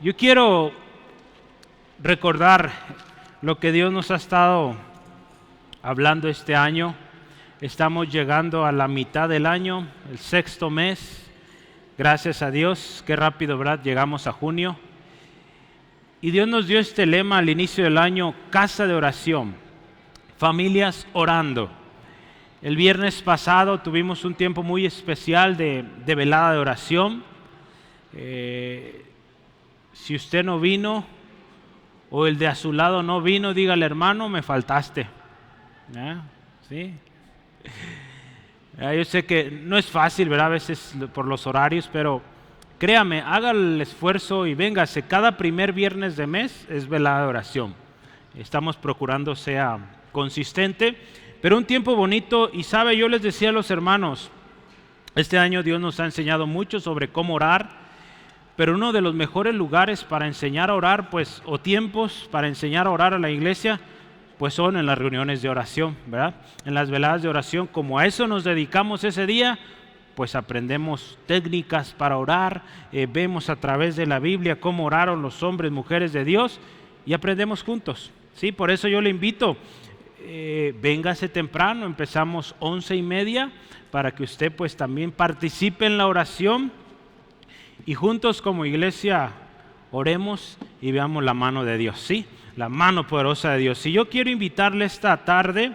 Yo quiero recordar lo que Dios nos ha estado hablando este año. Estamos llegando a la mitad del año, el sexto mes. Gracias a Dios, qué rápido, ¿verdad? Llegamos a junio. Y Dios nos dio este lema al inicio del año: casa de oración, familias orando. El viernes pasado tuvimos un tiempo muy especial de velada de oración. Si usted no vino o el de a su lado no vino, dígale: hermano, me faltaste. ¿Sí? Yo sé que no es fácil, ¿verdad? A veces por los horarios, pero créame, haga el esfuerzo y véngase. Cada primer viernes de mes es velada de oración. Estamos procurando sea consistente, pero un tiempo bonito. Y sabe, yo les decía a los hermanos, este año Dios nos ha enseñado mucho sobre cómo orar, pero uno de los mejores lugares para enseñar a orar, pues, o tiempos para enseñar a orar a la iglesia, pues son en las reuniones de oración, ¿verdad? En las veladas de oración, como a eso nos dedicamos ese día, pues aprendemos técnicas para orar, vemos a través de la Biblia cómo oraron los hombres, mujeres de Dios, y aprendemos juntos, ¿sí? Por eso yo le invito, véngase temprano, empezamos 11:30, para que usted pues también participe en la oración, y juntos como iglesia oremos y veamos la mano de Dios, ¿sí? La mano poderosa de Dios. Y yo quiero invitarle esta tarde,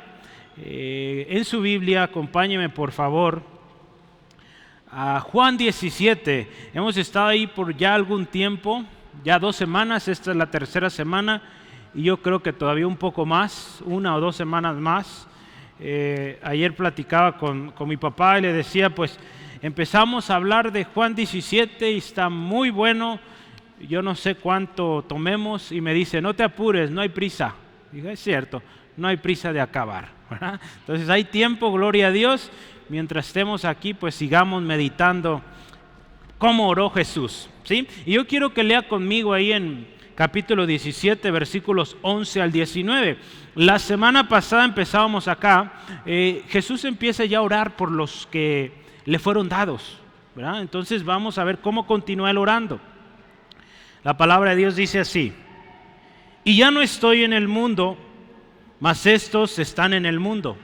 en su Biblia, acompáñeme por favor, a Juan 17. Hemos estado ahí por ya algún tiempo, ya 2 semanas, esta es la tercera semana, y yo creo que todavía un poco más, 1 o 2 semanas más. Ayer platicaba con mi papá y le decía, pues empezamos a hablar de Juan 17 y está muy bueno. Yo no sé cuánto tomemos, y me dice: no te apures, no hay prisa. Digo: es cierto, no hay prisa de acabar, ¿verdad? Entonces hay tiempo, gloria a Dios. Mientras estemos aquí, pues sigamos meditando cómo oró Jesús, ¿sí? Y yo quiero que lea conmigo ahí en capítulo 17, versículos 11 al 19. La semana pasada empezábamos acá, Jesús empieza ya a orar por los que le fueron dados, ¿verdad? Entonces vamos a ver cómo continúa él orando. La palabra de Dios dice así: y ya no estoy en el mundo, mas estos están en el mundo.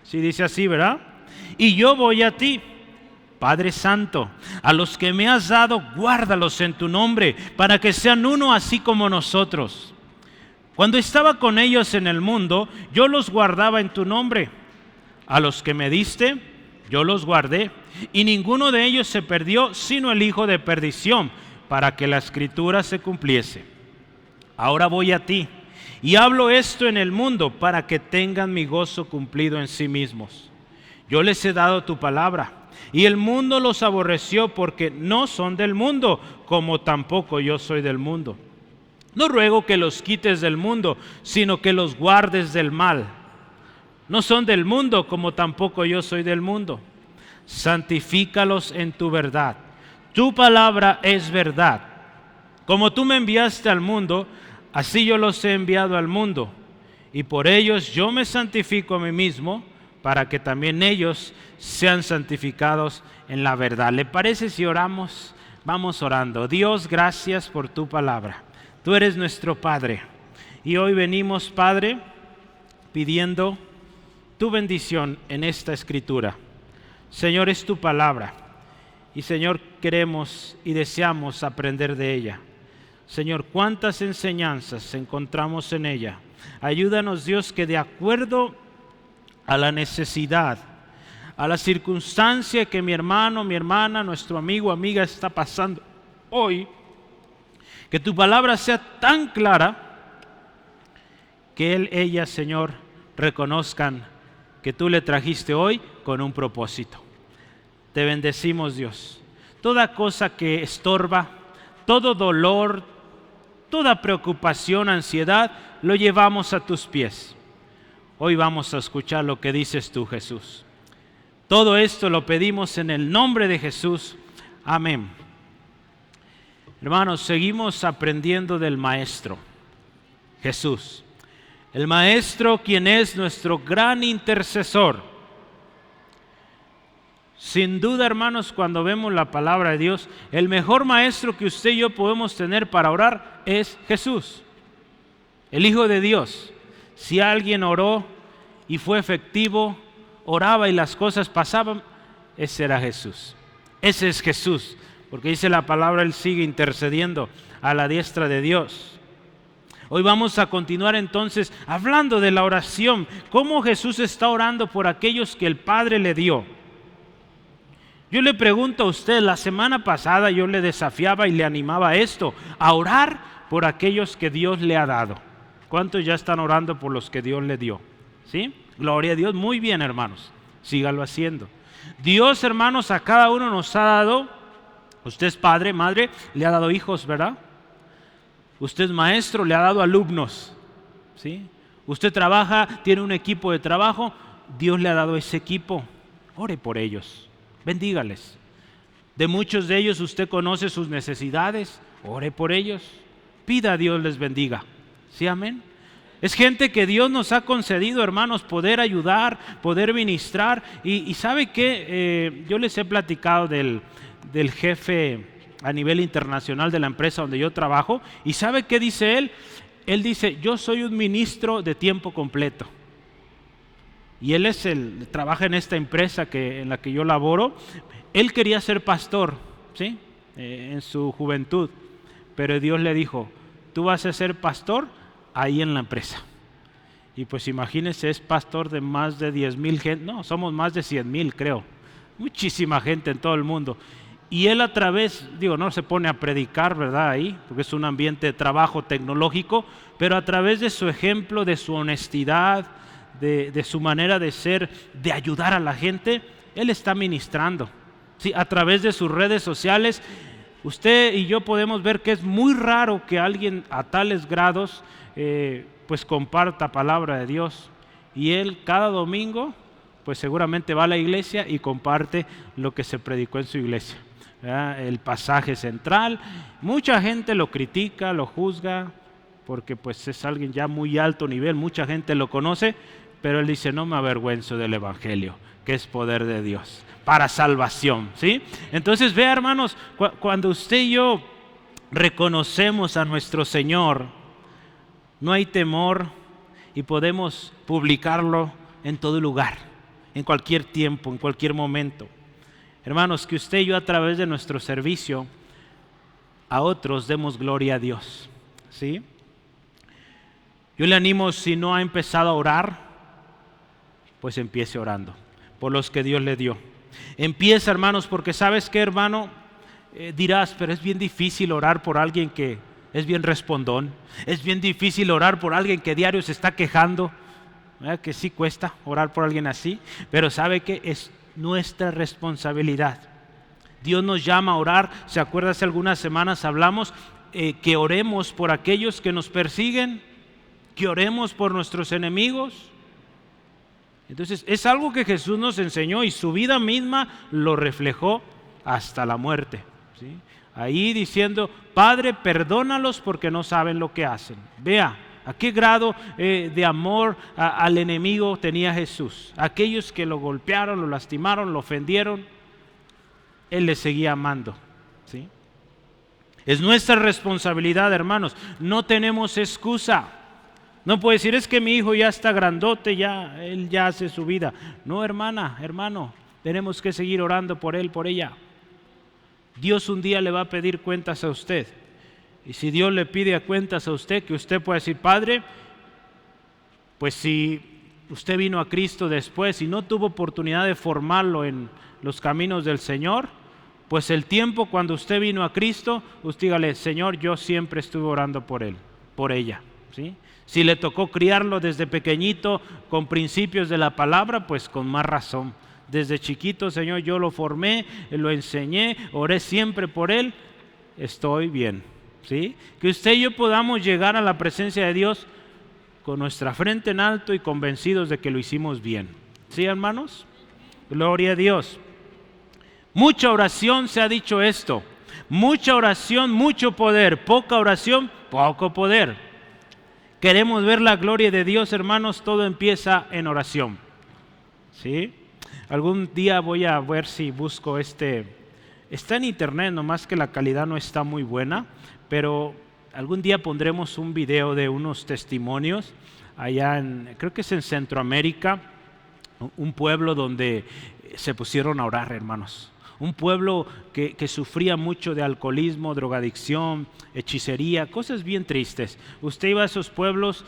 Sí, dice así, ¿verdad? Y yo voy a ti, Padre Santo, a los que me has dado, guárdalos en tu nombre, para que sean uno así como nosotros. Cuando estaba con ellos en el mundo, yo los guardaba en tu nombre. A los que me diste, yo los guardé, y ninguno de ellos se perdió, sino el hijo de perdición, para que la escritura se cumpliese. Ahora voy a ti, y hablo esto en el mundo, para que tengan mi gozo cumplido en sí mismos. Yo les he dado tu palabra, y el mundo los aborreció, porque no son del mundo, como tampoco yo soy del mundo. No ruego que los quites del mundo, sino que los guardes del mal. No son del mundo, como tampoco yo soy del mundo. Santifícalos en tu verdad. Tu palabra es verdad. Como tú me enviaste al mundo, así yo los he enviado al mundo. Y por ellos yo me santifico a mí mismo, para que también ellos sean santificados en la verdad. ¿Le parece si oramos? Vamos orando. Dios, gracias por tu palabra. Tú eres nuestro Padre. Y hoy venimos, Padre, pidiendo tu bendición en esta escritura. Señor, es tu palabra. Y Señor, queremos y deseamos aprender de ella. Señor, cuántas enseñanzas encontramos en ella. Ayúdanos, Dios, que de acuerdo a la necesidad, a la circunstancia que mi hermano, mi hermana, nuestro amigo, amiga está pasando hoy, que tu palabra sea tan clara que él, ella, Señor, reconozcan que tú le trajiste hoy con un propósito. Te bendecimos, Dios. Toda cosa que estorba, todo dolor, toda preocupación, ansiedad, lo llevamos a tus pies. Hoy vamos a escuchar lo que dices tú, Jesús. Todo esto lo pedimos en el nombre de Jesús. Amén. Hermanos, seguimos aprendiendo del Maestro, Jesús. El Maestro, quien es nuestro gran intercesor. Sin duda, hermanos, cuando vemos la palabra de Dios, el mejor maestro que usted y yo podemos tener para orar es Jesús, el Hijo de Dios. Si alguien oró y fue efectivo, oraba y las cosas pasaban, ese era Jesús. Ese es Jesús, porque dice la palabra, Él sigue intercediendo a la diestra de Dios. Hoy vamos a continuar entonces hablando de la oración, cómo Jesús está orando por aquellos que el Padre le dio. Yo le pregunto a usted, la semana pasada yo le desafiaba y le animaba a esto, a orar por aquellos que Dios le ha dado. ¿Cuántos ya están orando por los que Dios le dio? ¿Sí? Gloria a Dios, muy bien, hermanos, sígalo haciendo. Dios, hermanos, a cada uno nos ha dado, usted es padre, madre, le ha dado hijos, ¿verdad? Usted es maestro, le ha dado alumnos, ¿sí? Usted trabaja, tiene un equipo de trabajo, Dios le ha dado ese equipo, ore por ellos. Bendígales. De muchos de ellos usted conoce sus necesidades, ore por ellos, pida a Dios les bendiga. ¿Sí, amén? Es gente que Dios nos ha concedido, hermanos, poder ayudar, poder ministrar. Y ¿sabe qué? Yo les he platicado del jefe a nivel internacional de la empresa donde yo trabajo. ¿Y sabe qué dice él? Él dice, yo soy un ministro de tiempo completo. Y él trabaja en esta empresa en la que yo laboro. Él quería ser pastor, ¿sí? En su juventud, pero Dios le dijo, tú vas a ser pastor ahí en la empresa. Y pues imagínense, es pastor de más de 10,000 gente, no, somos más de 100,000 creo, muchísima gente en todo el mundo. Y él a través, no se pone a predicar, ¿verdad? Ahí, porque es un ambiente de trabajo tecnológico, pero a través de su ejemplo, de su honestidad, de su manera de ser, de ayudar a la gente, él está ministrando. Sí, a través de sus redes sociales, usted y yo podemos ver que es muy raro que alguien a tales grados pues comparta palabra de Dios. Y él cada domingo pues seguramente va a la iglesia y comparte lo que se predicó en su iglesia, ¿verdad? El pasaje central. Mucha gente lo critica, lo juzga, porque pues es alguien ya muy alto nivel, mucha gente lo conoce, pero él dice, no me avergüenzo del evangelio, que es poder de Dios para salvación, ¿sí? Entonces vea, hermanos, cuando usted y yo reconocemos a nuestro Señor, no hay temor y podemos publicarlo en todo lugar, en cualquier tiempo, en cualquier momento. Hermanos, que usted y yo a través de nuestro servicio a otros demos gloria a Dios, ¿sí? Yo le animo, si no ha empezado a orar, pues empiece orando por los que Dios le dio. Empieza, hermanos, porque ¿sabes qué, hermano? Dirás, pero es bien difícil orar por alguien que es bien respondón. Es bien difícil orar por alguien que diario se está quejando. ¿Verdad? Que sí cuesta orar por alguien así, pero ¿sabe qué? Es nuestra responsabilidad. Dios nos llama a orar. ¿Se acuerda? Hace algunas semanas hablamos que oremos por aquellos que nos persiguen, que oremos por nuestros enemigos. Entonces es algo que Jesús nos enseñó y su vida misma lo reflejó hasta la muerte, ¿sí? Ahí diciendo, Padre, perdónalos porque no saben lo que hacen. Vea a qué grado de amor al enemigo tenía Jesús. Aquellos que lo golpearon, lo lastimaron, lo ofendieron, Él les seguía amando, ¿sí? Es nuestra responsabilidad, hermanos. No tenemos excusa. No puede decir, es que mi hijo ya está grandote, él ya hace su vida. No, hermana, hermano, tenemos que seguir orando por él, por ella. Dios un día le va a pedir cuentas a usted. Y si Dios le pide cuentas a usted, que usted pueda decir, Padre, pues si usted vino a Cristo después y no tuvo oportunidad de formarlo en los caminos del Señor, pues el tiempo cuando usted vino a Cristo, usted dígale, Señor, yo siempre estuve orando por él, por ella, ¿sí? Si le tocó criarlo desde pequeñito con principios de la palabra, pues con más razón. Desde chiquito, Señor, yo lo formé, lo enseñé, oré siempre por él, estoy bien, ¿sí? Que usted y yo podamos llegar a la presencia de Dios con nuestra frente en alto y convencidos de que lo hicimos bien. ¿Sí, hermanos? Gloria a Dios. Mucha oración se ha dicho esto. Mucha oración, mucho poder. Poca oración, poco poder. Queremos ver la gloria de Dios, hermanos, todo empieza en oración, ¿sí? Algún día voy a ver si busco está en internet, nomás que la calidad no está muy buena, pero algún día pondremos un video de unos testimonios allá creo que es en Centroamérica, un pueblo donde se pusieron a orar, hermanos. Un pueblo que sufría mucho de alcoholismo, drogadicción, hechicería, cosas bien tristes. Usted iba a esos pueblos,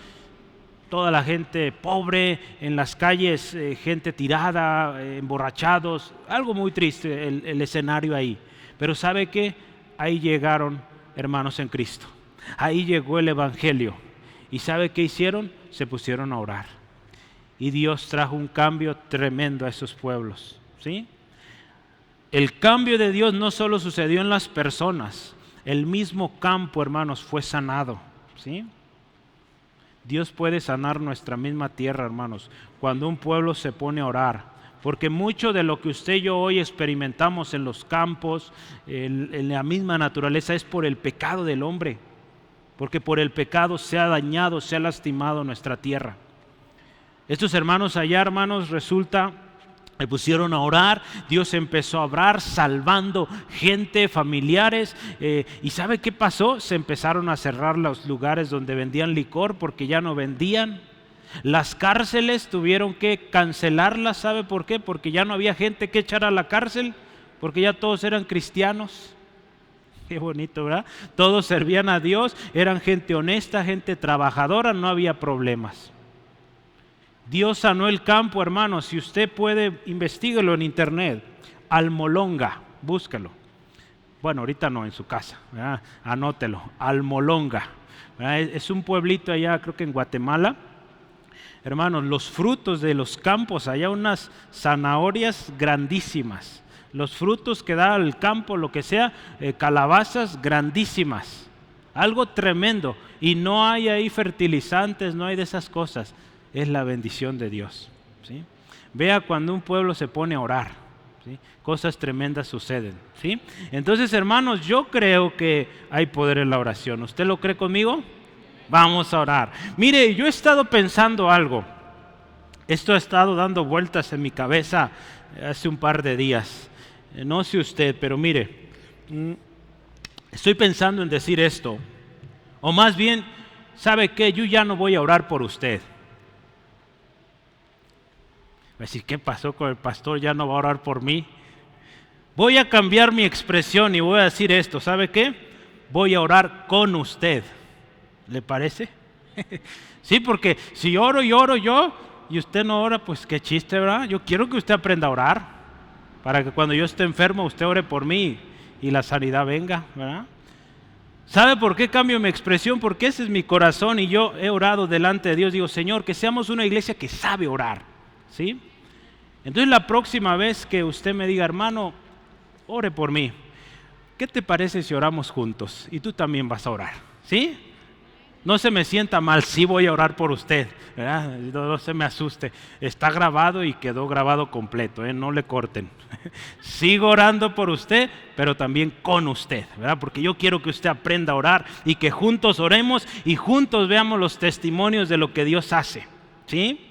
toda la gente pobre, en las calles, gente tirada, emborrachados, algo muy triste el escenario ahí. Pero ¿sabe qué? Ahí llegaron hermanos en Cristo. Ahí llegó el Evangelio. ¿Y sabe qué hicieron? Se pusieron a orar. Y Dios trajo un cambio tremendo a esos pueblos, ¿sí? El cambio de Dios no solo sucedió en las personas, el mismo campo, hermanos, fue sanado, ¿sí? Dios puede sanar nuestra misma tierra, hermanos, cuando un pueblo se pone a orar. Porque mucho de lo que usted y yo hoy experimentamos en los campos, en la misma naturaleza, es por el pecado del hombre. Porque por el pecado se ha dañado, se ha lastimado nuestra tierra. Estos hermanos allá, hermanos, me pusieron a orar, Dios empezó a obrar, salvando gente, familiares, y ¿sabe qué pasó? Se empezaron a cerrar los lugares donde vendían licor porque ya no vendían. Las cárceles tuvieron que cancelarlas, ¿sabe por qué? Porque ya no había gente que echar a la cárcel, porque ya todos eran cristianos. Qué bonito, ¿verdad? Todos servían a Dios, eran gente honesta, gente trabajadora, no había problemas. Dios sanó el campo, hermanos. Si usted puede, investíguelo en internet. Almolonga, búscalo. Bueno, ahorita no, en su casa, ¿verdad? Anótelo. Almolonga, ¿verdad? Es un pueblito allá, creo que en Guatemala. Hermanos, los frutos de los campos, allá unas zanahorias grandísimas. Los frutos que da el campo, lo que sea, calabazas grandísimas. Algo tremendo. Y no hay ahí fertilizantes, no hay de esas cosas. Es la bendición de Dios, ¿sí? Vea cuando un pueblo se pone a orar, ¿sí? Cosas tremendas suceden, ¿sí? Entonces, hermanos, yo creo que hay poder en la oración. ¿Usted lo cree conmigo? Vamos a orar. Mire, yo he estado pensando algo. Esto ha estado dando vueltas en mi cabeza hace un par de días. No sé usted, pero mire, estoy pensando en decir esto. O más bien, ¿sabe qué? Yo ya no voy a orar por usted. Va a decir, ¿qué pasó con el pastor? Ya no va a orar por mí. Voy a cambiar mi expresión y voy a decir esto. ¿Sabe qué? Voy a orar con usted. ¿Le parece? Sí, porque si oro y oro yo y usted no ora, pues qué chiste, ¿verdad? Yo quiero que usted aprenda a orar para que cuando yo esté enfermo usted ore por mí y la sanidad venga, ¿verdad? ¿Sabe por qué cambio mi expresión? Porque ese es mi corazón y yo he orado delante de Dios. Digo, Señor, que seamos una iglesia que sabe orar, ¿sí? Entonces la próxima vez que usted me diga, hermano, ore por mí, ¿qué te parece si oramos juntos? Y tú también vas a orar, ¿sí? No se me sienta mal, sí voy a orar por usted, ¿verdad? No se me asuste. Está grabado y quedó grabado completo, no le corten. Sigo orando por usted, pero también con usted, ¿verdad? Porque yo quiero que usted aprenda a orar y que juntos oremos y juntos veamos los testimonios de lo que Dios hace, ¿sí?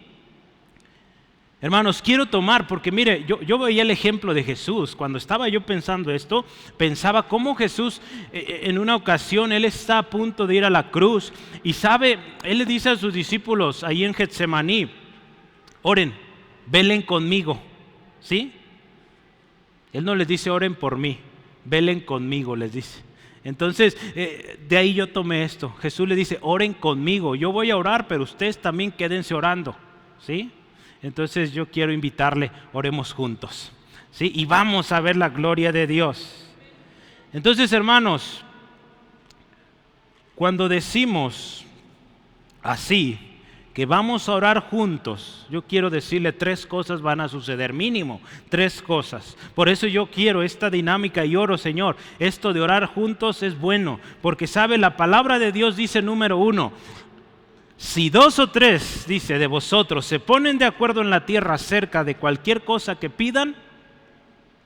Hermanos, quiero tomar, porque mire, yo veía el ejemplo de Jesús. Cuando estaba yo pensando esto, pensaba cómo Jesús, en una ocasión, Él está a punto de ir a la cruz. Y sabe, Él le dice a sus discípulos ahí en Getsemaní, oren, velen conmigo, ¿sí? Él no les dice, oren por mí, velen conmigo, les dice. Entonces, de ahí yo tomé esto. Jesús le dice, oren conmigo, yo voy a orar, pero ustedes también quédense orando, ¿sí? Entonces yo quiero invitarle, oremos juntos, ¿sí? Y vamos a ver la gloria de Dios. Entonces, hermanos, cuando decimos así, que vamos a orar juntos, yo quiero decirle 3 cosas van a suceder, mínimo 3 cosas. Por eso yo quiero esta dinámica y oro, Señor, esto de orar juntos es bueno, porque sabe, la palabra de Dios dice número 1, si 2 o 3, dice, de vosotros se ponen de acuerdo en la tierra acerca de cualquier cosa que pidan,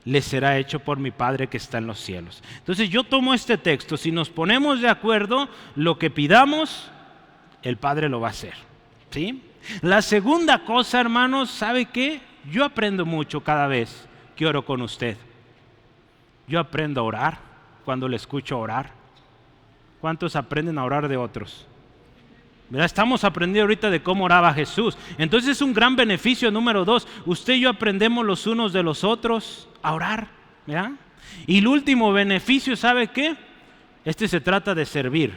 les será hecho por mi Padre que está en los cielos. Entonces yo tomo este texto, si nos ponemos de acuerdo, lo que pidamos, el Padre lo va a hacer, ¿sí? La segunda cosa, hermanos, ¿sabe qué? Yo aprendo mucho cada vez que oro con usted. Yo aprendo a orar cuando le escucho orar. ¿Cuántos aprenden a orar de otros? ¿Verdad? Estamos aprendiendo ahorita de cómo oraba Jesús. Entonces es un gran beneficio. Número 2, usted y yo aprendemos los unos de los otros a orar, ¿verdad? Y el último beneficio, ¿sabe qué? Este se trata de servir.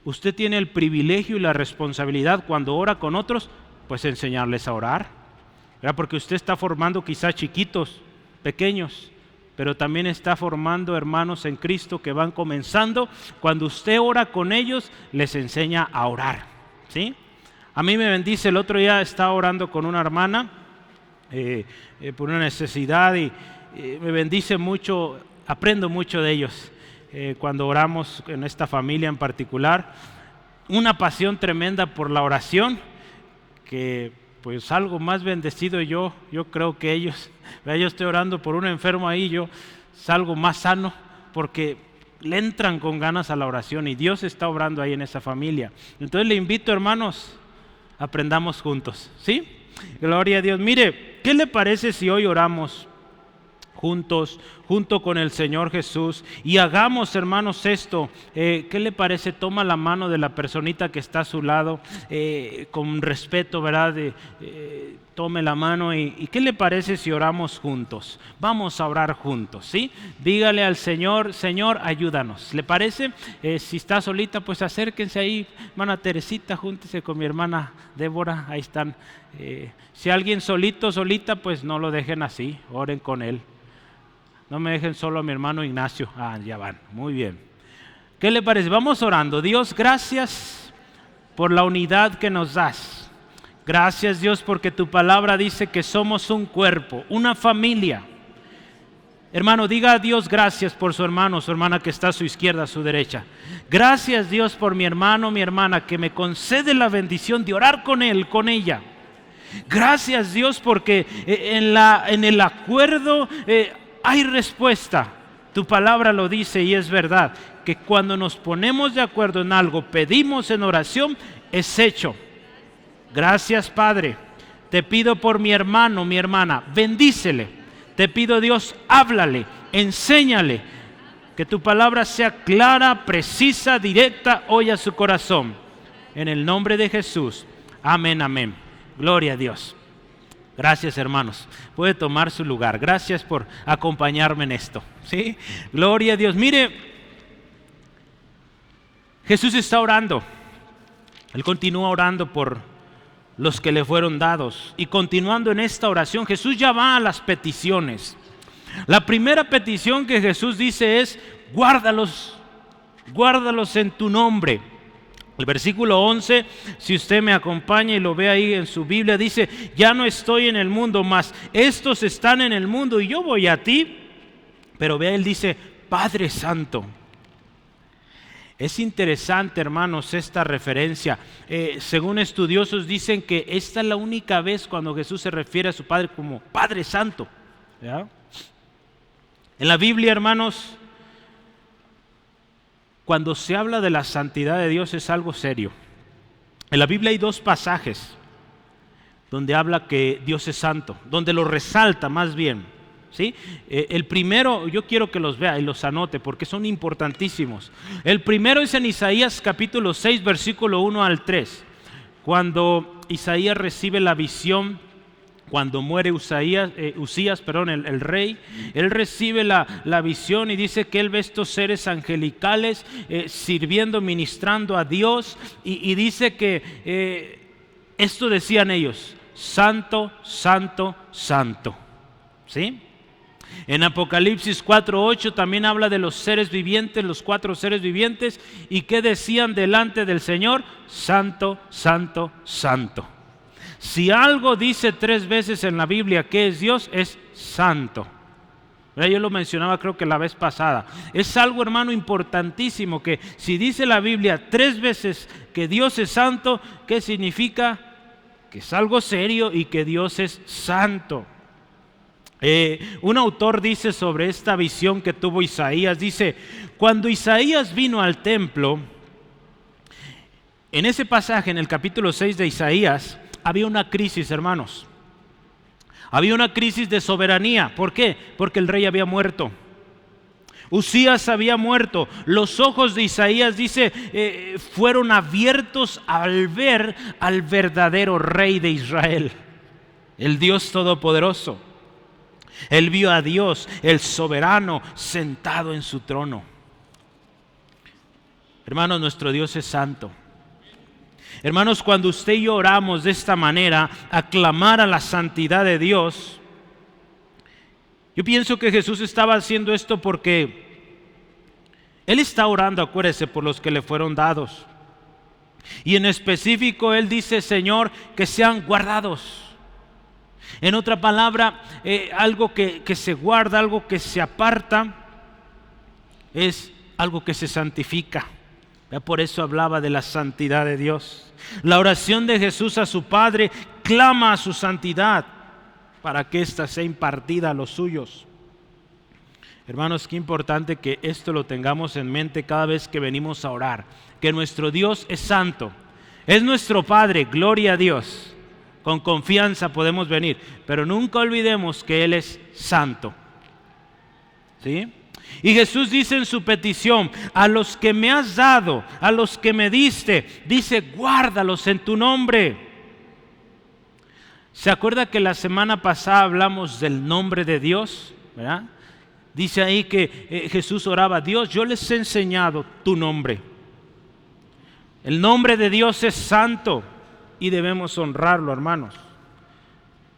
Usted tiene el privilegio y la responsabilidad cuando ora con otros, pues enseñarles a orar, ¿verdad? Porque usted está formando quizás chiquitos, pequeños, pero también está formando hermanos en Cristo que van comenzando. Cuando usted ora con ellos, les enseña a orar, ¿sí? A mí me bendice, el otro día estaba orando con una hermana por una necesidad y me bendice mucho, aprendo mucho de ellos. Cuando oramos en esta familia en particular, una pasión tremenda por la oración, que pues algo más bendecido yo creo que ellos. Yo estoy orando por un enfermo ahí, yo salgo más sano porque le entran con ganas a la oración y Dios está obrando ahí en esa familia. Entonces le invito, hermanos, aprendamos juntos, ¿sí? Gloria a Dios. Mire, ¿qué le parece si hoy oramos juntos, junto con el Señor Jesús, y hagamos, hermanos, esto? ¿Qué le parece? Toma la mano de la personita que está a su lado, con respeto, ¿verdad? Tome la mano y ¿qué le parece si oramos juntos? Vamos a orar juntos, ¿sí? Dígale al Señor, Señor, ayúdanos. ¿Le parece? Si está solita, pues acérquense ahí, hermana Teresita, júntese con mi hermana Débora, ahí están. Si alguien solito, solita, pues no lo dejen así, oren con él. No me dejen solo a mi hermano Ignacio. Ya van, muy bien. ¿Qué le parece? Vamos orando. Dios, gracias por la unidad que nos das. Gracias, Dios, porque tu palabra dice que somos un cuerpo, una familia. Hermano, diga a Dios gracias por su hermano, su hermana que está a su izquierda, a su derecha. Gracias, Dios, por mi hermano, mi hermana, que me concede la bendición de orar con él, con ella. Gracias, Dios, porque en el acuerdo hay respuesta. Tu palabra lo dice y es verdad, que cuando nos ponemos de acuerdo en algo, pedimos en oración, es hecho. Gracias, Padre. Te pido por mi hermano, mi hermana, bendícele. Te pido, Dios, háblale, enséñale, que tu palabra sea clara, precisa, directa hoy a su corazón. En el nombre de Jesús. Amén, amén. Gloria a Dios. Gracias, hermanos. Puede tomar su lugar. Gracias por acompañarme en esto, ¿sí? Gloria a Dios. Mire, Jesús está orando. Él continúa orando por los que le fueron dados. Y continuando en esta oración, Jesús ya va a las peticiones. La primera petición que Jesús dice es: guárdalos, guárdalos en tu nombre. El versículo 11, si usted me acompaña y lo ve ahí en su Biblia, dice: ya no estoy en el mundo, mas estos están en el mundo y yo voy a ti. Pero vea, él dice: Padre Santo. Es interesante, hermanos, esta referencia. Según estudiosos dicen que esta es la única vez cuando Jesús se refiere a su Padre como Padre Santo, ¿ya? En la Biblia, hermanos, cuando se habla de la santidad de Dios es algo serio. En la Biblia hay dos pasajes donde habla que Dios es santo, donde lo resalta más bien, ¿sí? El primero, yo quiero que los vea y los anote porque son importantísimos. El primero es en Isaías capítulo 6, versículo 1 al 3. Cuando Isaías recibe la visión, cuando muere Usías, el rey, él recibe la visión y dice que él ve estos seres angelicales sirviendo, ministrando a Dios, y dice que esto decían ellos: Santo, Santo, Santo, ¿sí? En Apocalipsis 4:8 también habla de los seres vivientes, los 4 seres vivientes, y que decían delante del Señor: Santo, Santo, Santo. Si algo dice 3 veces en la Biblia que es Dios, es santo. Yo lo mencionaba creo que la vez pasada. Es algo, hermano, importantísimo, que si dice la Biblia 3 veces que Dios es santo, ¿qué significa? Que es algo serio y que Dios es santo. Un autor dice sobre esta visión que tuvo Isaías, dice: cuando Isaías vino al templo, en ese pasaje, en el capítulo 6 de Isaías, había una crisis, hermanos. Había una crisis de soberanía. ¿Por qué? Porque el rey había muerto. Usías había muerto. Los ojos de Isaías, dice, fueron abiertos al ver al verdadero rey de Israel, el Dios Todopoderoso. Él vio a Dios, el soberano, sentado en su trono. Hermanos, nuestro Dios es santo. Hermanos, cuando usted y yo oramos de esta manera, a clamar a la santidad de Dios, yo pienso que Jesús estaba haciendo esto porque Él está orando, acuérdese, por los que le fueron dados. Y en específico Él dice, Señor, que sean guardados. En otra palabra, algo que se guarda, algo que se aparta, es algo que se santifica. Por eso hablaba de la santidad de Dios. La oración de Jesús a su Padre clama a su santidad para que ésta sea impartida a los suyos. Hermanos, qué importante que esto lo tengamos en mente cada vez que venimos a orar. Que nuestro Dios es santo, es nuestro Padre, gloria a Dios. Con confianza podemos venir, pero nunca olvidemos que Él es santo. ¿Sí? Y Jesús dice en su petición, a los que me has dado, a los que me diste, dice, guárdalos en tu nombre. ¿Se acuerda que la semana pasada hablamos del nombre de Dios? ¿Verdad? Dice ahí que Jesús oraba, Dios, yo les he enseñado tu nombre. El nombre de Dios es santo y debemos honrarlo, hermanos.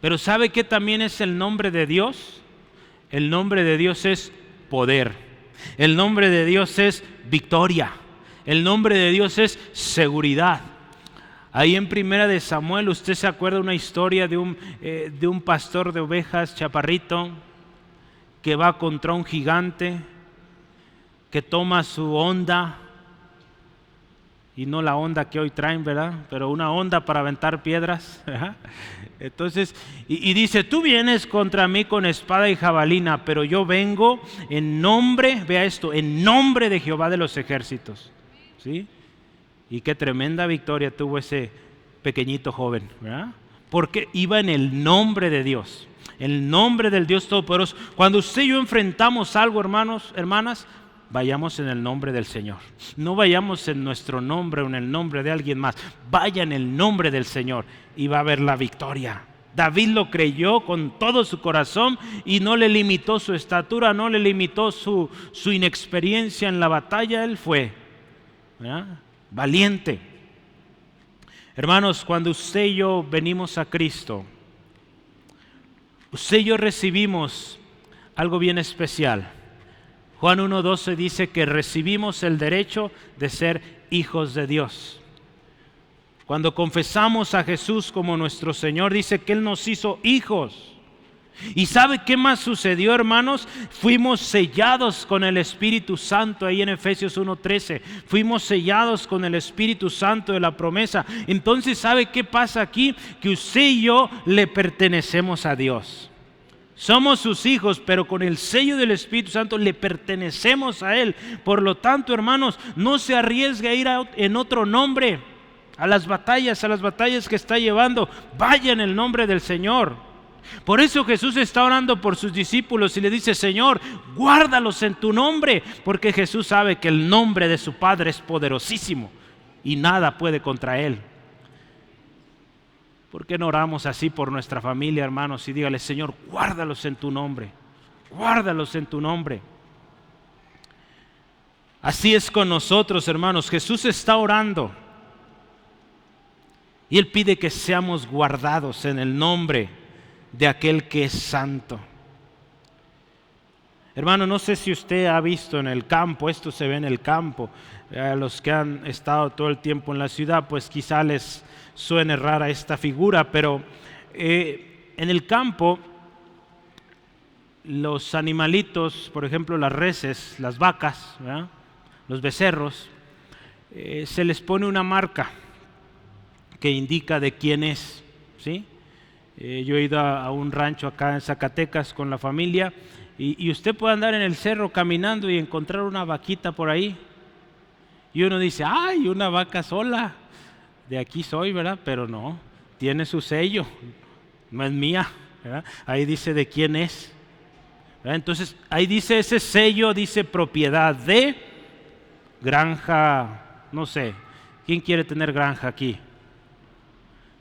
Pero ¿sabe qué también es el nombre de Dios? El nombre de Dios es poder. El nombre de Dios es victoria. El nombre de Dios es seguridad. Ahí en Primera de Samuel, usted se acuerda una historia de un pastor de ovejas chaparrito que va contra un gigante, que toma su honda, y no la honda que hoy traen, ¿verdad? Pero una honda para aventar piedras, ¿verdad? Entonces, y dice, tú vienes contra mí con espada y jabalina, pero yo vengo en nombre, vea esto, en nombre de Jehová de los ejércitos, ¿sí? Y qué tremenda victoria tuvo ese pequeñito joven, ¿verdad? Porque iba en el nombre de Dios, el nombre del Dios Todopoderoso. Cuando usted y yo enfrentamos algo, hermanos, hermanas, vayamos en el nombre del Señor. No vayamos en nuestro nombre o en el nombre de alguien más. Vaya en el nombre del Señor y va a haber la victoria. David lo creyó con todo su corazón y no le limitó su estatura, no le limitó su inexperiencia en la batalla. Él fue, ¿verdad?, valiente. Hermanos, cuando usted y yo venimos a Cristo, usted y yo recibimos algo bien especial. Juan 1:12 dice que recibimos el derecho de ser hijos de Dios. Cuando confesamos a Jesús como nuestro Señor, dice que Él nos hizo hijos. ¿Y sabe qué más sucedió, hermanos? Fuimos sellados con el Espíritu Santo, ahí en Efesios 1:13. Fuimos sellados con el Espíritu Santo de la promesa. Entonces, ¿sabe qué pasa aquí? Que usted y yo le pertenecemos a Dios. Somos sus hijos, pero con el sello del Espíritu Santo le pertenecemos a Él. Por lo tanto, hermanos, no se arriesgue a ir en otro nombre a las batallas que está llevando. Vaya en el nombre del Señor. Por eso Jesús está orando por sus discípulos y le dice, Señor, guárdalos en tu nombre, porque Jesús sabe que el nombre de su Padre es poderosísimo y nada puede contra Él. ¿Por qué no oramos así por nuestra familia, hermanos? Y dígale, Señor, guárdalos en tu nombre, guárdalos en tu nombre. Así es con nosotros, hermanos. Jesús está orando y Él pide que seamos guardados en el nombre de aquel que es santo. Hermano, no sé si usted ha visto en el campo, esto se ve en el campo. A los que han estado todo el tiempo en la ciudad, pues quizá les suene rara esta figura, pero en el campo los animalitos, por ejemplo las reses, las vacas, ¿verdad?, los becerros, se les pone una marca que indica de quién es, ¿sí? Yo he ido a un rancho acá en Zacatecas con la familia y usted puede andar en el cerro caminando y encontrar una vaquita por ahí. Y uno dice, ¡ay, una vaca sola! De aquí soy, ¿verdad? Pero no, tiene su sello, no es mía, ¿verdad? Ahí dice de quién es. ¿Verdad? Entonces, ahí dice ese sello, dice propiedad de Granja, no sé, ¿quién quiere tener granja aquí?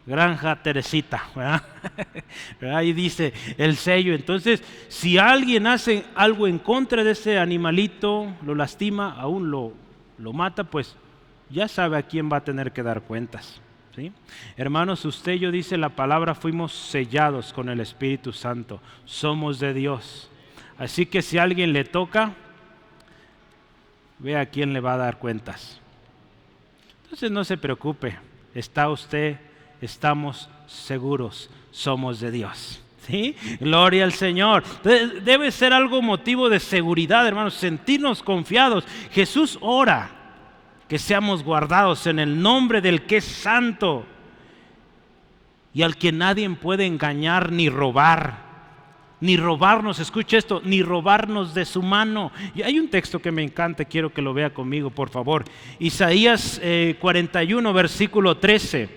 Granja Teresita, ¿verdad? Ahí dice el sello. Entonces, si alguien hace algo en contra de ese animalito, lo lastima, aún lo mata, pues ya sabe a quién va a tener que dar cuentas, ¿sí? Hermanos, usted y yo, dice la palabra, fuimos sellados con el Espíritu Santo, somos de Dios. Así que si a alguien le toca, vea a quién le va a dar cuentas. Entonces no se preocupe, está usted, estamos seguros, somos de Dios, ¿sí? Gloria al Señor. Entonces, debe ser algo motivo de seguridad, hermanos, sentirnos confiados. Jesús ora que seamos guardados en el nombre del que es santo y al que nadie puede engañar ni robar. Ni robarnos, escuche esto, ni robarnos de su mano. Y hay un texto que me encanta, quiero que lo vea conmigo, por favor. Isaías 41, versículo 13.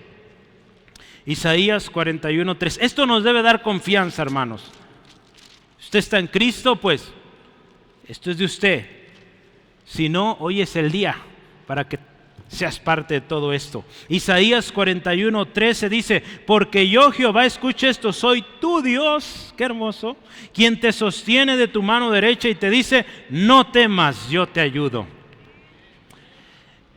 Isaías 41, 13. Esto nos debe dar confianza, hermanos. Usted está en Cristo, pues esto es de usted. Si no, hoy es el día para que seas parte de todo esto. Isaías 41, 13 dice: porque yo, Jehová, escucha esto, soy tu Dios, qué hermoso, quien te sostiene de tu mano derecha y te dice: no temas, yo te ayudo.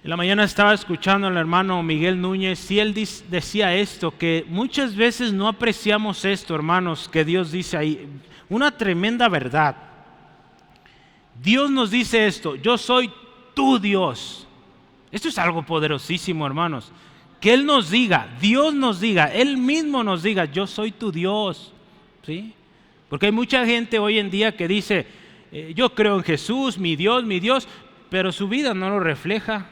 En la mañana estaba escuchando al hermano Miguel Núñez y él decía esto, que muchas veces no apreciamos esto, hermanos, que Dios dice ahí, una tremenda verdad. Dios nos dice esto: yo soy tu Dios. Esto es algo poderosísimo, hermanos. Que Él nos diga, Dios nos diga, Él mismo nos diga: yo soy tu Dios, ¿sí? Porque hay mucha gente hoy en día que dice: yo creo en Jesús, mi Dios, pero su vida no lo refleja.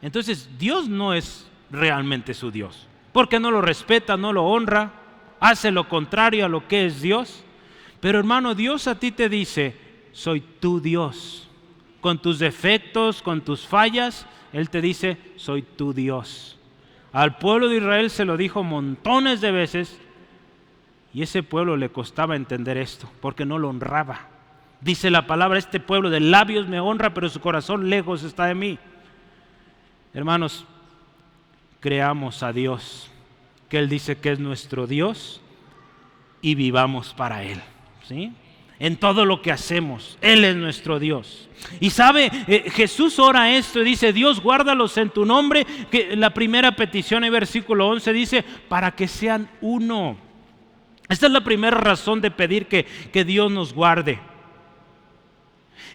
Entonces Dios no es realmente su Dios, porque no lo respeta, no lo honra, hace lo contrario a lo que es Dios. Pero hermano, Dios a ti te dice: soy tu Dios, con tus defectos, con tus fallas. Él te dice: soy tu Dios. Al pueblo de Israel se lo dijo montones de veces y ese pueblo le costaba entender esto porque no lo honraba. Dice la palabra: este pueblo de labios me honra, pero su corazón lejos está de mí. Hermanos, creamos a Dios, que Él dice que es nuestro Dios, y vivamos para Él, ¿sí? En todo lo que hacemos, Él es nuestro Dios. Y sabe, Jesús ora esto y dice: Dios, guárdalos en tu nombre, que la primera petición en versículo 11 dice: para que sean uno. Esta es la primera razón de pedir que Dios nos guarde.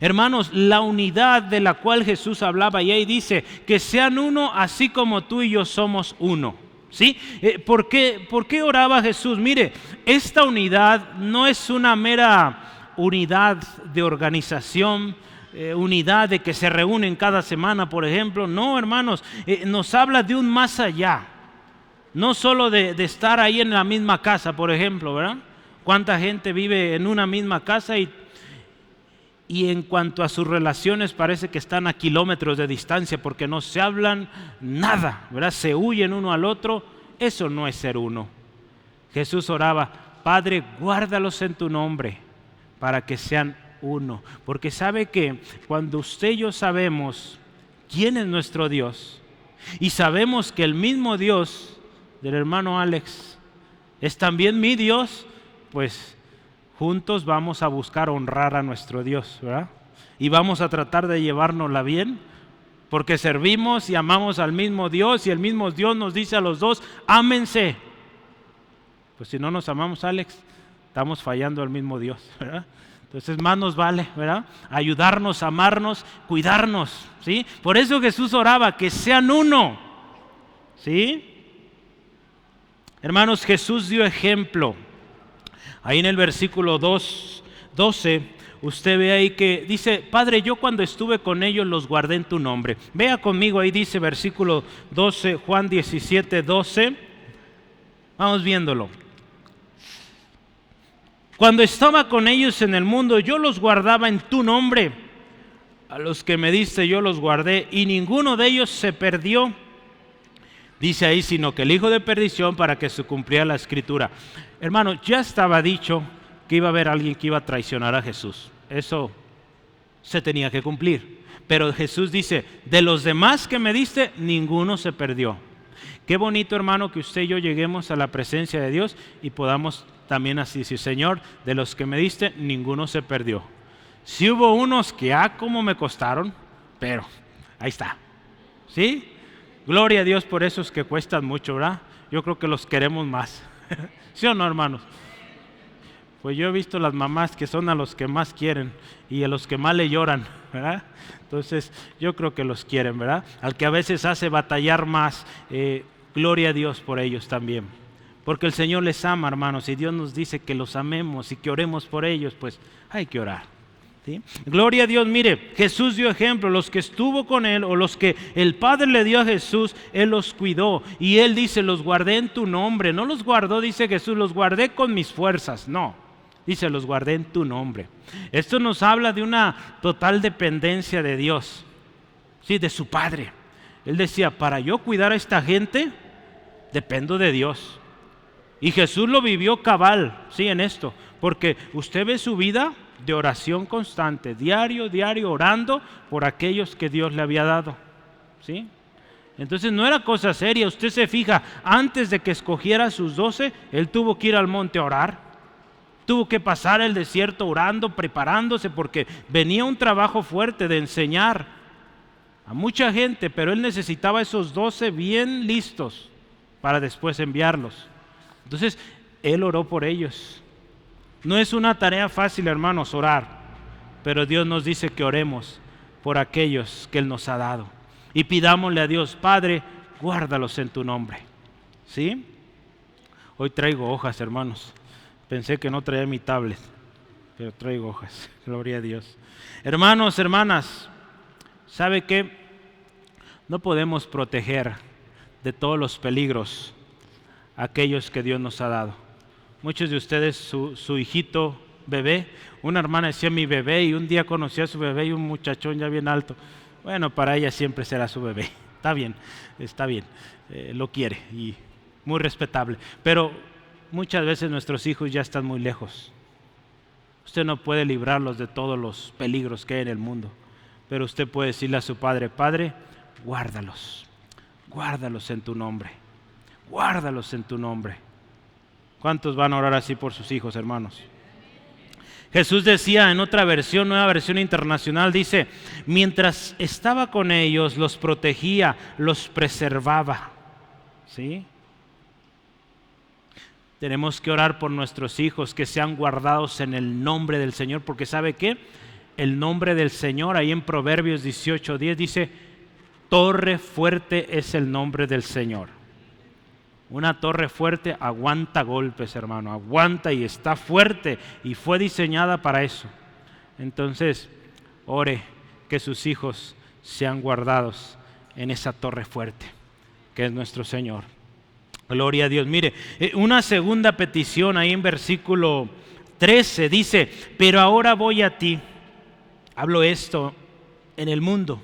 Hermanos, la unidad de la cual Jesús hablaba, y ahí dice: que sean uno así como tú y yo somos uno. ¿Sí? ¿Por qué oraba Jesús? Mire, esta unidad no es una mera unidad de organización, unidad de que se reúnen cada semana, por ejemplo. No, hermanos, nos habla de un más allá. No solo de estar ahí en la misma casa, por ejemplo, ¿verdad? ¿Cuánta gente vive en una misma casa y en cuanto a sus relaciones parece que están a kilómetros de distancia porque no se hablan nada, ¿verdad? Se huyen uno al otro. Eso no es ser uno. Jesús oraba: Padre, guárdalos en tu nombre para que sean uno. Porque sabe que cuando usted y yo sabemos quién es nuestro Dios y sabemos que el mismo Dios del hermano Alex es también mi Dios, pues juntos vamos a buscar honrar a nuestro Dios, ¿verdad? Y vamos a tratar de llevárnosla bien, porque servimos y amamos al mismo Dios, y el mismo Dios nos dice a los dos: ámense. Pues si no nos amamos, Alex, estamos fallando al mismo Dios, ¿verdad? Entonces más nos vale, ¿verdad? Ayudarnos, amarnos, cuidarnos, ¿sí? Por eso Jesús oraba: que sean uno, ¿sí? Hermanos, Jesús dio ejemplo. Ahí en el versículo 12, usted ve ahí que dice: Padre, yo cuando estuve con ellos los guardé en tu nombre. Vea conmigo, ahí dice versículo 12, Juan 17, 12. Vamos viéndolo. Cuando estaba con ellos en el mundo, yo los guardaba en tu nombre. A los que me diste yo los guardé, y ninguno de ellos se perdió, Dice ahí, sino que el hijo de perdición para que se cumpliera la escritura. Hermano, ya estaba dicho que iba a haber alguien que iba a traicionar a Jesús. Eso se tenía que cumplir. Pero Jesús dice, de los demás que me diste, ninguno se perdió. Qué bonito, hermano, que usted y yo lleguemos a la presencia de Dios y podamos también así decir, Señor, de los que me diste, ninguno se perdió. Sí hubo unos que, cómo me costaron, pero ahí está. ¿Sí? Gloria a Dios por esos que cuestan mucho, ¿verdad? Yo creo que los queremos más. ¿Sí o no, hermanos? Pues yo he visto las mamás que son a los que más quieren y a los que más le lloran, ¿verdad? Entonces yo creo que los quieren, ¿verdad? Al que a veces hace batallar más, gloria a Dios por ellos también. Porque el Señor les ama, hermanos, y Dios nos dice que los amemos y que oremos por ellos, pues hay que orar. ¿Sí? Gloria a Dios, mire, Jesús dio ejemplo, los que estuvo con Él o los que el Padre le dio a Jesús, Él los cuidó. Y Él dice, los guardé en tu nombre. No los guardó, dice Jesús, los guardé con mis fuerzas, no. Dice, los guardé en tu nombre. Esto nos habla de una total dependencia de Dios, ¿sí? De su Padre. Él decía, para yo cuidar a esta gente, dependo de Dios. Y Jesús lo vivió cabal, sí, en esto. Porque usted ve su vida de oración constante, diario, orando por aquellos que Dios le había dado, ¿sí? Entonces no era cosa seria. Usted se fija, antes de que escogiera a sus 12, Él tuvo que ir al monte a orar. Tuvo que pasar el desierto orando, preparándose, porque venía un trabajo fuerte de enseñar a mucha gente, pero Él necesitaba esos 12 bien listos para después enviarlos. Entonces, Él oró por ellos. No es una tarea fácil, hermanos, orar, pero Dios nos dice que oremos por aquellos que Él nos ha dado. Y pidámosle a Dios, Padre, guárdalos en tu nombre. ¿Sí? Hoy traigo hojas, hermanos. Pensé que no traía mi tablet, pero traigo hojas. Gloria a Dios. Hermanos, hermanas, ¿sabe qué? No podemos proteger de todos los peligros a aquellos que Dios nos ha dado. Muchos de ustedes, su hijito, bebé, una hermana decía mi bebé, y un día conocí a su bebé y un muchachón ya bien alto. Bueno, para ella siempre será su bebé. Está bien, lo quiere y muy respetable. Pero muchas veces nuestros hijos ya están muy lejos. Usted no puede librarlos de todos los peligros que hay en el mundo, pero usted puede decirle a su padre, Padre, guárdalos en tu nombre, guárdalos en tu nombre. ¿Cuántos van a orar así por sus hijos, hermanos? Jesús decía en otra versión, nueva versión internacional, dice, mientras estaba con ellos, los protegía, los preservaba. ¿Sí? Tenemos que orar por nuestros hijos, que sean guardados en el nombre del Señor, porque ¿sabe qué? El nombre del Señor, ahí en Proverbios 18:10 dice, torre fuerte es el nombre del Señor. Una torre fuerte aguanta golpes, hermano, aguanta y está fuerte y fue diseñada para eso. Entonces, ore que sus hijos sean guardados en esa torre fuerte, que es nuestro Señor. Gloria a Dios. Mire, una segunda petición ahí en versículo 13 dice, pero ahora voy a ti. Hablo esto en el mundo,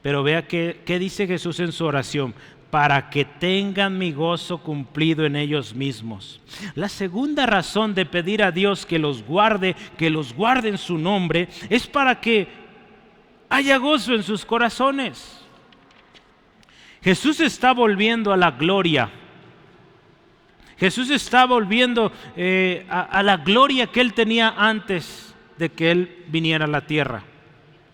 pero vea qué dice Jesús en su oración. Para que tengan mi gozo cumplido en ellos mismos. La segunda razón de pedir a Dios que los guarde en su nombre, es para que haya gozo en sus corazones. Jesús está volviendo a la gloria. Jesús está volviendo a la gloria que Él tenía antes de que Él viniera a la tierra.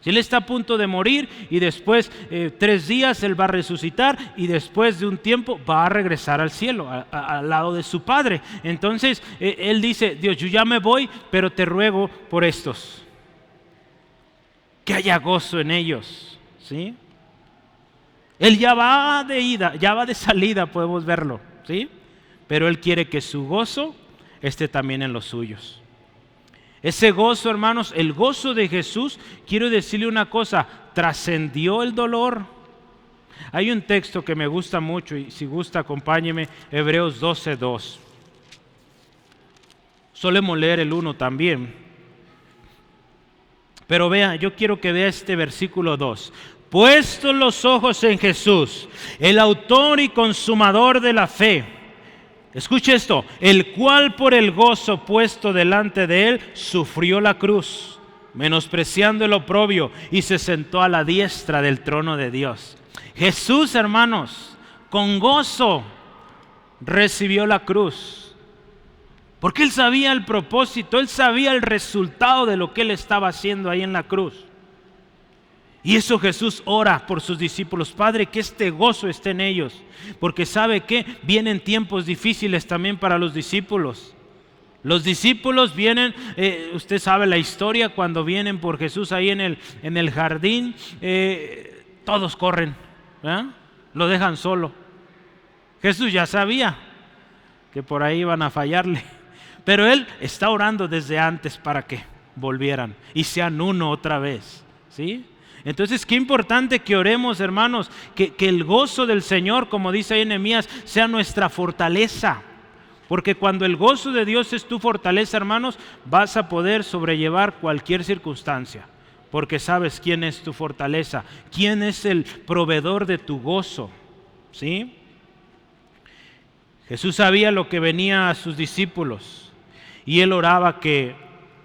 Él está a punto de morir y después 3 días Él va a resucitar y después de un tiempo va a regresar al cielo, al lado de su Padre. Entonces Él dice, Dios, yo ya me voy, pero te ruego por estos, que haya gozo en ellos. ¿Sí? Él ya va de ida, ya va de salida, podemos verlo, ¿sí? Pero Él quiere que su gozo esté también en los suyos. Ese gozo, hermanos, el gozo de Jesús, quiero decirle una cosa, trascendió el dolor. Hay un texto que me gusta mucho y si gusta acompáñeme, Hebreos 12:2. Solemos leer el 1 también. Pero vea, yo quiero que vea este versículo 2. puestos los ojos en Jesús, el autor y consumador de la fe. Escuche esto, el cual por el gozo puesto delante de él sufrió la cruz, menospreciando el oprobio, y se sentó a la diestra del trono de Dios. Jesús, hermanos, con gozo recibió la cruz, porque él sabía el propósito, él sabía el resultado de lo que él estaba haciendo ahí en la cruz. Y eso Jesús ora por sus discípulos: Padre, que este gozo esté en ellos, porque sabe que vienen tiempos difíciles también para los discípulos. Los discípulos vienen, usted sabe la historia, cuando vienen por Jesús ahí en el jardín, todos corren, ¿verdad? Lo dejan solo. Jesús ya sabía que por ahí iban a fallarle, pero él está orando desde antes para que volvieran y sean uno otra vez, ¿sí? Entonces, qué importante que oremos, hermanos, que el gozo del Señor, como dice ahí Nehemías, sea nuestra fortaleza. Porque cuando el gozo de Dios es tu fortaleza, hermanos, vas a poder sobrellevar cualquier circunstancia. Porque sabes quién es tu fortaleza, quién es el proveedor de tu gozo, ¿sí? Jesús sabía lo que venía a sus discípulos y él oraba que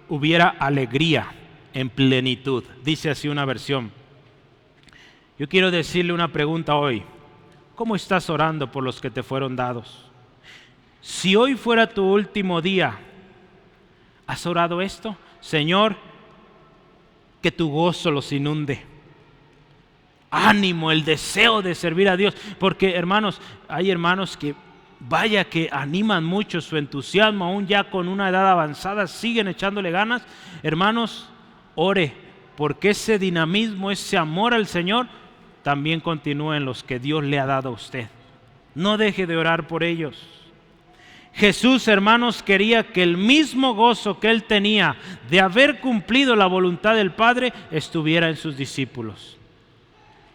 hubiera alegría en plenitud. Dice así una versión. Yo quiero decirle una pregunta hoy: ¿cómo estás orando por los que te fueron dados? Si hoy fuera tu último día, ¿has orado esto? Señor, que tu gozo los inunde. Ánimo, el deseo de servir a Dios. Porque, hermanos, hay hermanos que vaya que animan mucho su entusiasmo, aún ya con una edad avanzada, siguen echándole ganas. Hermanos, ore porque ese dinamismo, ese amor al Señor también continúe en los que Dios le ha dado a usted. No deje de orar por ellos. Jesús, hermanos, quería que el mismo gozo que él tenía de haber cumplido la voluntad del Padre estuviera en sus discípulos.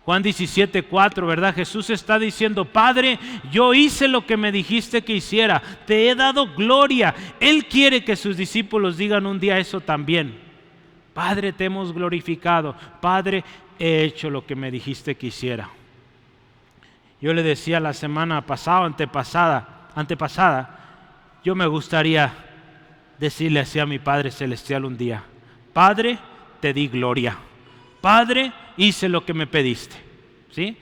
Juan 17:4, ¿verdad? Jesús está diciendo: Padre, yo hice lo que me dijiste que hiciera, te he dado gloria. Él quiere que sus discípulos digan un día eso también: Padre, te hemos glorificado. Padre, he hecho lo que me dijiste que hiciera. Yo le decía la semana pasada, antepasada, yo me gustaría decirle así a mi Padre Celestial un día: Padre, te di gloria. Padre, hice lo que me pediste. ¿Sí?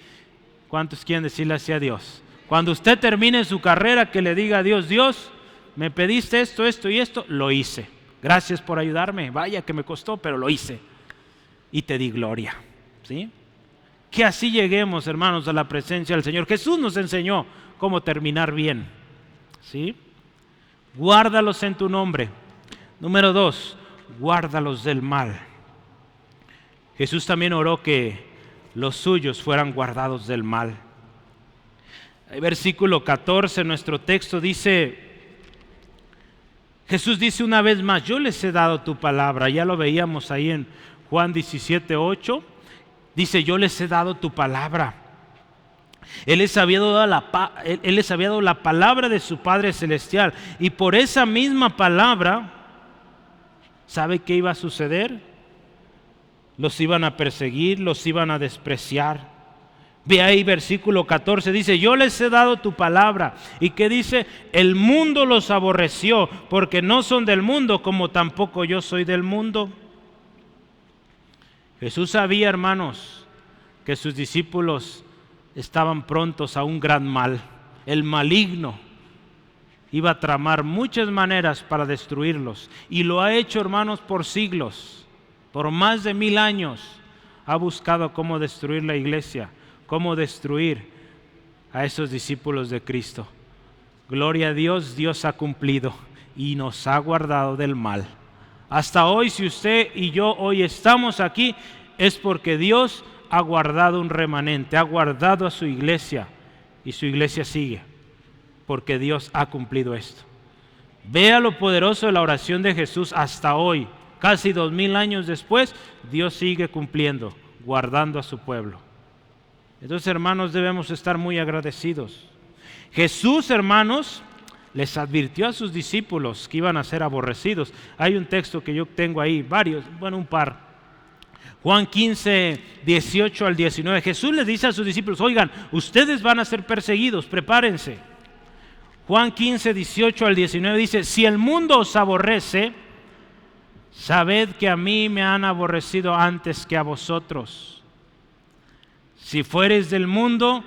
¿Cuántos quieren decirle así a Dios? Cuando usted termine su carrera, que le diga a Dios: Dios, me pediste esto, esto y esto, lo hice. Gracias por ayudarme, vaya que me costó, pero lo hice. Y te di gloria. ¿Sí? Que así lleguemos, hermanos, a la presencia del Señor. Jesús nos enseñó cómo terminar bien. ¿Sí? Guárdalos en tu nombre. Número 2, guárdalos del mal. Jesús también oró que los suyos fueran guardados del mal. El versículo 14, nuestro texto dice, Jesús dice una vez más: yo les he dado tu palabra. Ya lo veíamos ahí en Juan 17:8. Dice: yo les he dado tu palabra. Él les había dado la palabra de su Padre Celestial. Y por esa misma palabra, ¿sabe qué iba a suceder? Los iban a perseguir, los iban a despreciar. Ve ahí versículo 14, dice: yo les he dado tu palabra. ¿Y qué dice? El mundo los aborreció, porque no son del mundo, como tampoco yo soy del mundo. Jesús sabía, hermanos, que sus discípulos estaban prontos a un gran mal. El maligno iba a tramar muchas maneras para destruirlos, y lo ha hecho, hermanos, por siglos. Por más de 1000 años ha buscado cómo destruir la iglesia, cómo destruir a esos discípulos de Cristo. Gloria a Dios, Dios ha cumplido y nos ha guardado del mal. Hasta hoy, si usted y yo hoy estamos aquí, es porque Dios ha guardado un remanente, ha guardado a su iglesia, y su iglesia sigue, porque Dios ha cumplido esto. Vea lo poderoso de la oración de Jesús hasta hoy. Casi 2000 años después, Dios sigue cumpliendo, guardando a su pueblo. Entonces, hermanos, debemos estar muy agradecidos. Jesús, hermanos, les advirtió a sus discípulos que iban a ser aborrecidos. Hay un texto que yo tengo ahí, un par. Juan 15, 18 al 19, Jesús les dice a sus discípulos, oigan, ustedes van a ser perseguidos, prepárense. Juan 15, 18 al 19 dice, si el mundo os aborrece, sabed que a mí me han aborrecido antes que a vosotros. Si fuereis del mundo,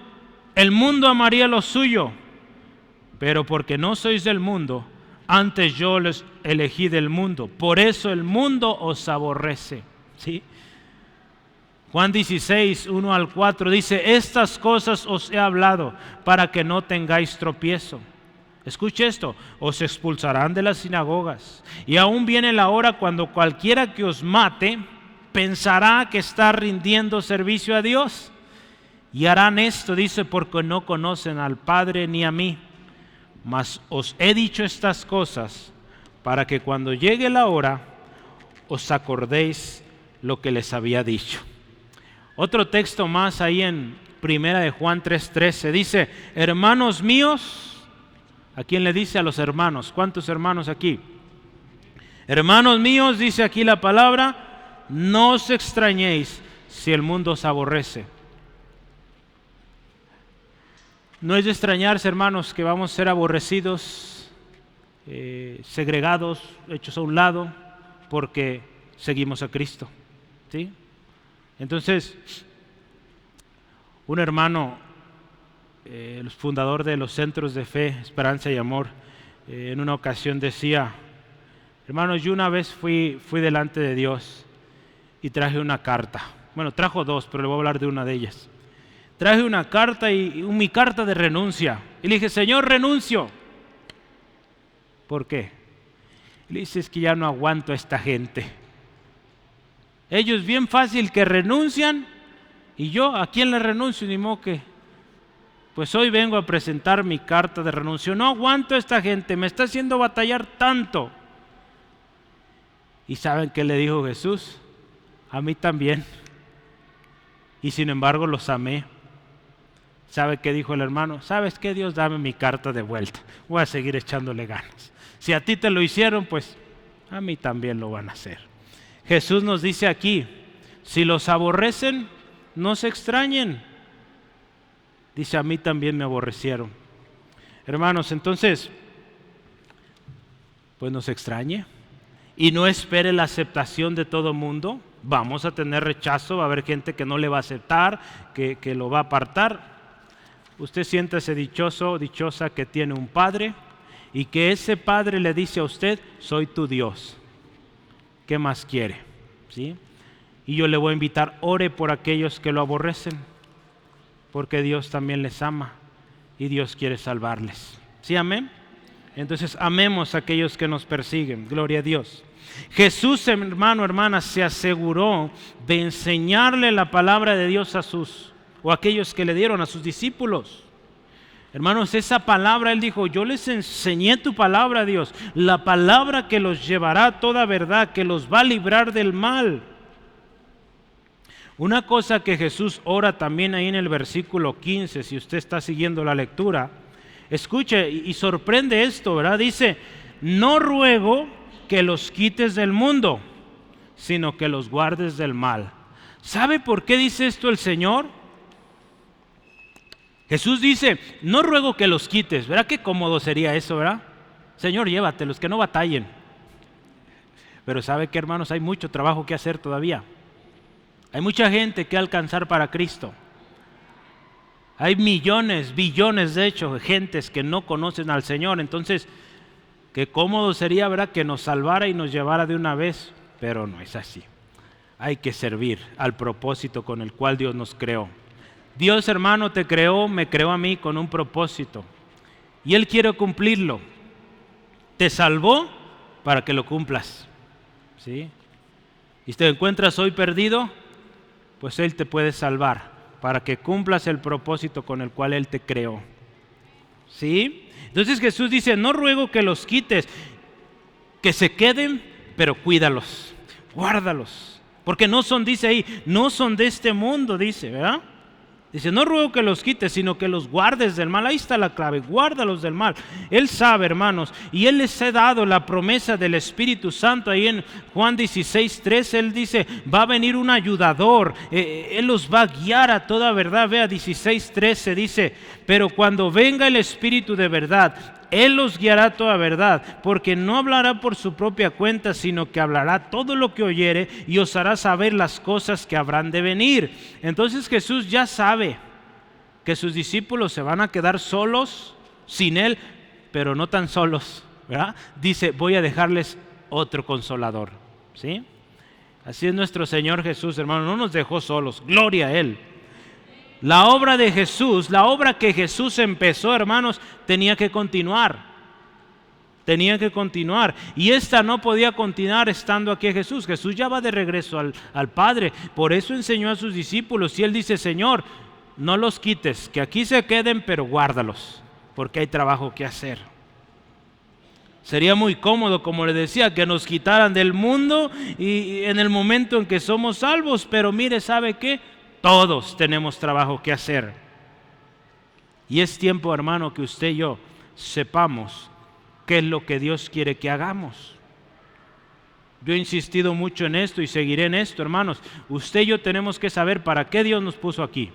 el mundo amaría lo suyo, pero porque no sois del mundo, antes yo les elegí del mundo, por eso el mundo os aborrece. ¿Sí? Juan 16, 1 al 4 dice, estas cosas os he hablado para que no tengáis tropiezo. Escuche esto, os expulsarán de las sinagogas y aún viene la hora cuando cualquiera que os mate pensará que está rindiendo servicio a Dios. Y harán esto, dice, porque no conocen al Padre ni a mí. Mas os he dicho estas cosas para que cuando llegue la hora os acordéis lo que les había dicho. Otro texto más ahí en Primera de Juan 3:13 dice, hermanos míos, ¿a quién le dice? A los hermanos. ¿Cuántos hermanos aquí? Hermanos míos, dice aquí la palabra, no os extrañéis si el mundo os aborrece. No es de extrañarse, hermanos, que vamos a ser aborrecidos, segregados, hechos a un lado, porque seguimos a Cristo. ¿Sí? Entonces, un hermano, el fundador de los centros de fe, esperanza y amor, en una ocasión decía, hermanos, yo una vez fui delante de Dios y traje una carta. Bueno, trajo dos, pero le voy a hablar de una de ellas. Traje una carta y mi carta de renuncia. Y le dije, Señor, renuncio. ¿Por qué? Y le dice, es que ya no aguanto a esta gente. Ellos bien fácil que renuncian y yo, ¿a quién le renuncio? Ni modo que, pues hoy vengo a presentar mi carta de renuncio. No aguanto a esta gente, me está haciendo batallar tanto. ¿Y saben qué le dijo Jesús? A mí también. Y sin embargo los amé. ¿Sabe qué dijo el hermano? ¿Sabes qué, Dios? Dame mi carta de vuelta. Voy a seguir echándole ganas. Si a ti te lo hicieron, pues a mí también lo van a hacer. Jesús nos dice aquí, si los aborrecen, no se extrañen. Dice, a mí también me aborrecieron. Hermanos, entonces, pues no se extrañe y no espere la aceptación de todo mundo. Vamos a tener rechazo, va a haber gente que no le va a aceptar, que lo va a apartar. Usted siéntase dichoso, dichosa que tiene un Padre y que ese Padre le dice a usted, soy tu Dios. ¿Qué más quiere? ¿Sí? Y yo le voy a invitar, ore por aquellos que lo aborrecen, porque Dios también les ama y Dios quiere salvarles. ¿Sí, amén? Entonces amemos a aquellos que nos persiguen, gloria a Dios. Jesús, hermano, hermana, se aseguró de enseñarle la palabra de Dios a aquellos que le dieron a sus discípulos. Hermanos, esa palabra, Él dijo, yo les enseñé tu palabra, Dios, la palabra que los llevará a toda verdad, que los va a librar del mal. Una cosa que Jesús ora también ahí en el versículo 15, si usted está siguiendo la lectura, escuche y sorprende esto, ¿verdad? Dice, no ruego que los quites del mundo, sino que los guardes del mal. ¿Sabe por qué dice esto el Señor? Jesús dice, no ruego que los quites. ¿Verdad qué cómodo sería eso, verdad? Señor, llévatelos, que no batallen. Pero ¿sabe qué, hermanos? Hay mucho trabajo que hacer todavía. Hay mucha gente que alcanzar para Cristo. Hay millones, billones de hecho, gentes que no conocen al Señor. Entonces, qué cómodo sería, ¿verdad?, que nos salvara y nos llevara de una vez. Pero no es así. Hay que servir al propósito con el cual Dios nos creó. Dios, hermano, te creó, me creó a mí con un propósito. Y Él quiere cumplirlo. Te salvó para que lo cumplas. ¿Sí? Y si te encuentras hoy perdido, pues Él te puede salvar para que cumplas el propósito con el cual Él te creó. ¿Sí? Entonces Jesús dice, no ruego que los quites, que se queden, pero cuídalos, guárdalos. Porque no son, dice ahí, no son de este mundo, dice, ¿verdad? Dice, no ruego que los quites, sino que los guardes del mal. Ahí está la clave, guárdalos del mal. Él sabe, hermanos, y Él les ha dado la promesa del Espíritu Santo. Ahí en Juan 16:3, Él dice, va a venir un ayudador, Él los va a guiar a toda verdad. Vea 16:13, dice, pero cuando venga el Espíritu de verdad, Él los guiará a toda verdad, porque no hablará por su propia cuenta, sino que hablará todo lo que oyere y os hará saber las cosas que habrán de venir. Entonces Jesús ya sabe que sus discípulos se van a quedar solos sin Él, pero no tan solos, ¿verdad? Dice, voy a dejarles otro consolador, ¿sí? Así es nuestro Señor Jesús, hermano, no nos dejó solos, gloria a Él. La obra de Jesús, la obra que Jesús empezó, hermanos, tenía que continuar. Tenía que continuar. Y esta no podía continuar estando aquí Jesús. Jesús ya va de regreso al Padre. Por eso enseñó a sus discípulos. Y Él dice, Señor, no los quites, que aquí se queden, pero guárdalos, porque hay trabajo que hacer. Sería muy cómodo, como le decía, que nos quitaran del mundo y en el momento en que somos salvos. Pero mire, ¿sabe qué? Todos tenemos trabajo que hacer. Y es tiempo, hermano, que usted y yo sepamos qué es lo que Dios quiere que hagamos. Yo he insistido mucho en esto y seguiré en esto, hermanos. Usted y yo tenemos que saber para qué Dios nos puso aquí.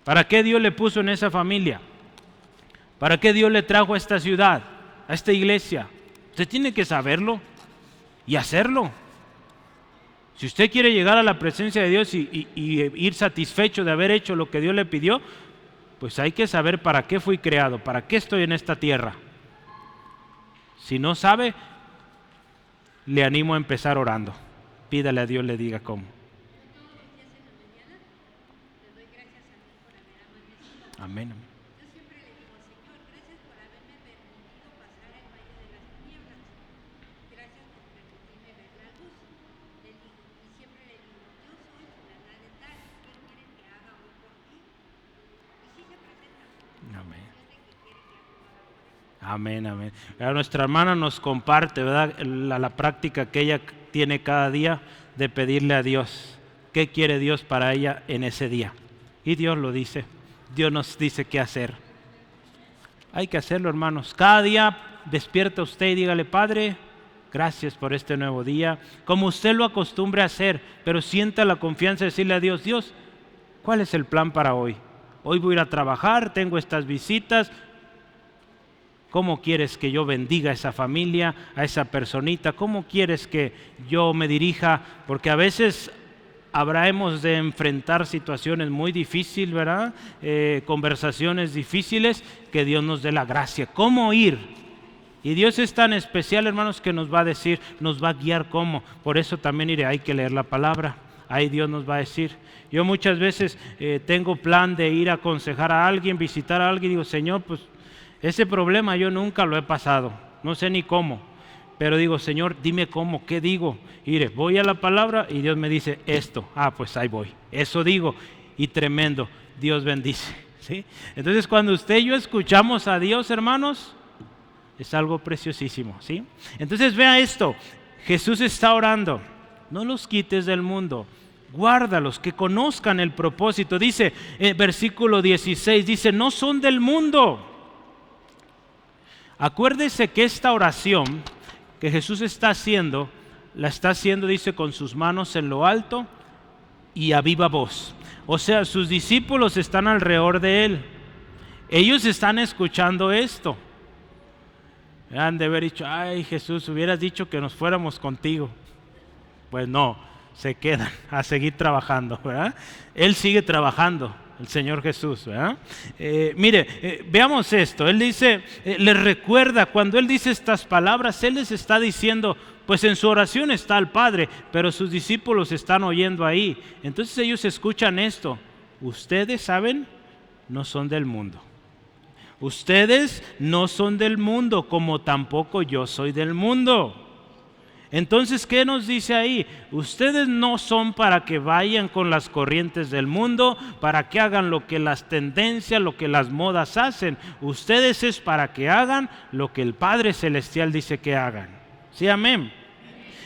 ¿Para qué Dios le puso en esa familia? ¿Para qué Dios le trajo a esta ciudad, a esta iglesia? Usted tiene que saberlo y hacerlo. Si usted quiere llegar a la presencia de Dios y ir satisfecho de haber hecho lo que Dios le pidió, pues hay que saber para qué fui creado, para qué estoy en esta tierra. Si no sabe, le animo a empezar orando. Pídale a Dios, le diga cómo. Amén. Amén, amén. Nuestra hermana nos comparte, ¿verdad?, la práctica que ella tiene cada día de pedirle a Dios qué quiere Dios para ella en ese día. Y Dios lo dice, Dios nos dice qué hacer. Hay que hacerlo, hermanos. Cada día despierta usted y dígale, Padre, gracias por este nuevo día, como usted lo acostumbre a hacer, pero sienta la confianza de decirle a Dios, Dios, ¿cuál es el plan para hoy? Hoy voy a ir a trabajar, tengo estas visitas. ¿Cómo quieres que yo bendiga a esa familia, a esa personita? ¿Cómo quieres que yo me dirija? Porque a veces habremos de enfrentar situaciones muy difíciles, ¿verdad? Conversaciones difíciles, que Dios nos dé la gracia. ¿Cómo ir? Y Dios es tan especial, hermanos, que nos va a decir, nos va a guiar cómo. Por eso también hay que leer la palabra. Ahí Dios nos va a decir. Yo muchas veces tengo plan de ir a aconsejar a alguien, visitar a alguien, y digo, Señor, pues ese problema yo nunca lo he pasado, no sé ni cómo, pero digo, Señor, dime cómo, ¿qué digo? Mire, voy a la palabra y Dios me dice esto, pues ahí voy, eso digo, y tremendo, Dios bendice, ¿sí? Entonces cuando usted y yo escuchamos a Dios, hermanos, es algo preciosísimo, ¿sí? Entonces vea esto, Jesús está orando, no los quites del mundo, guárdalos, que conozcan el propósito. Dice, versículo 16, dice, no son del mundo. Acuérdese que esta oración que Jesús está haciendo, la está haciendo, dice, con sus manos en lo alto y a viva voz. O sea, sus discípulos están alrededor de Él. Ellos están escuchando esto. Han de haber dicho, ay Jesús, hubieras dicho que nos fuéramos contigo. Pues no, se quedan a seguir trabajando, ¿verdad? Él sigue trabajando. El Señor Jesús, ¿verdad? Veamos esto. Él dice, les recuerda, cuando Él dice estas palabras, Él les está diciendo, pues en su oración está el Padre, pero sus discípulos están oyendo ahí. Entonces ellos escuchan esto. Ustedes, ¿saben? No son del mundo. Ustedes no son del mundo, como tampoco yo soy del mundo. Entonces, ¿qué nos dice ahí? Ustedes no son para que vayan con las corrientes del mundo, para que hagan lo que las tendencias, lo que las modas hacen. Ustedes es para que hagan lo que el Padre Celestial dice que hagan. ¿Sí, amén?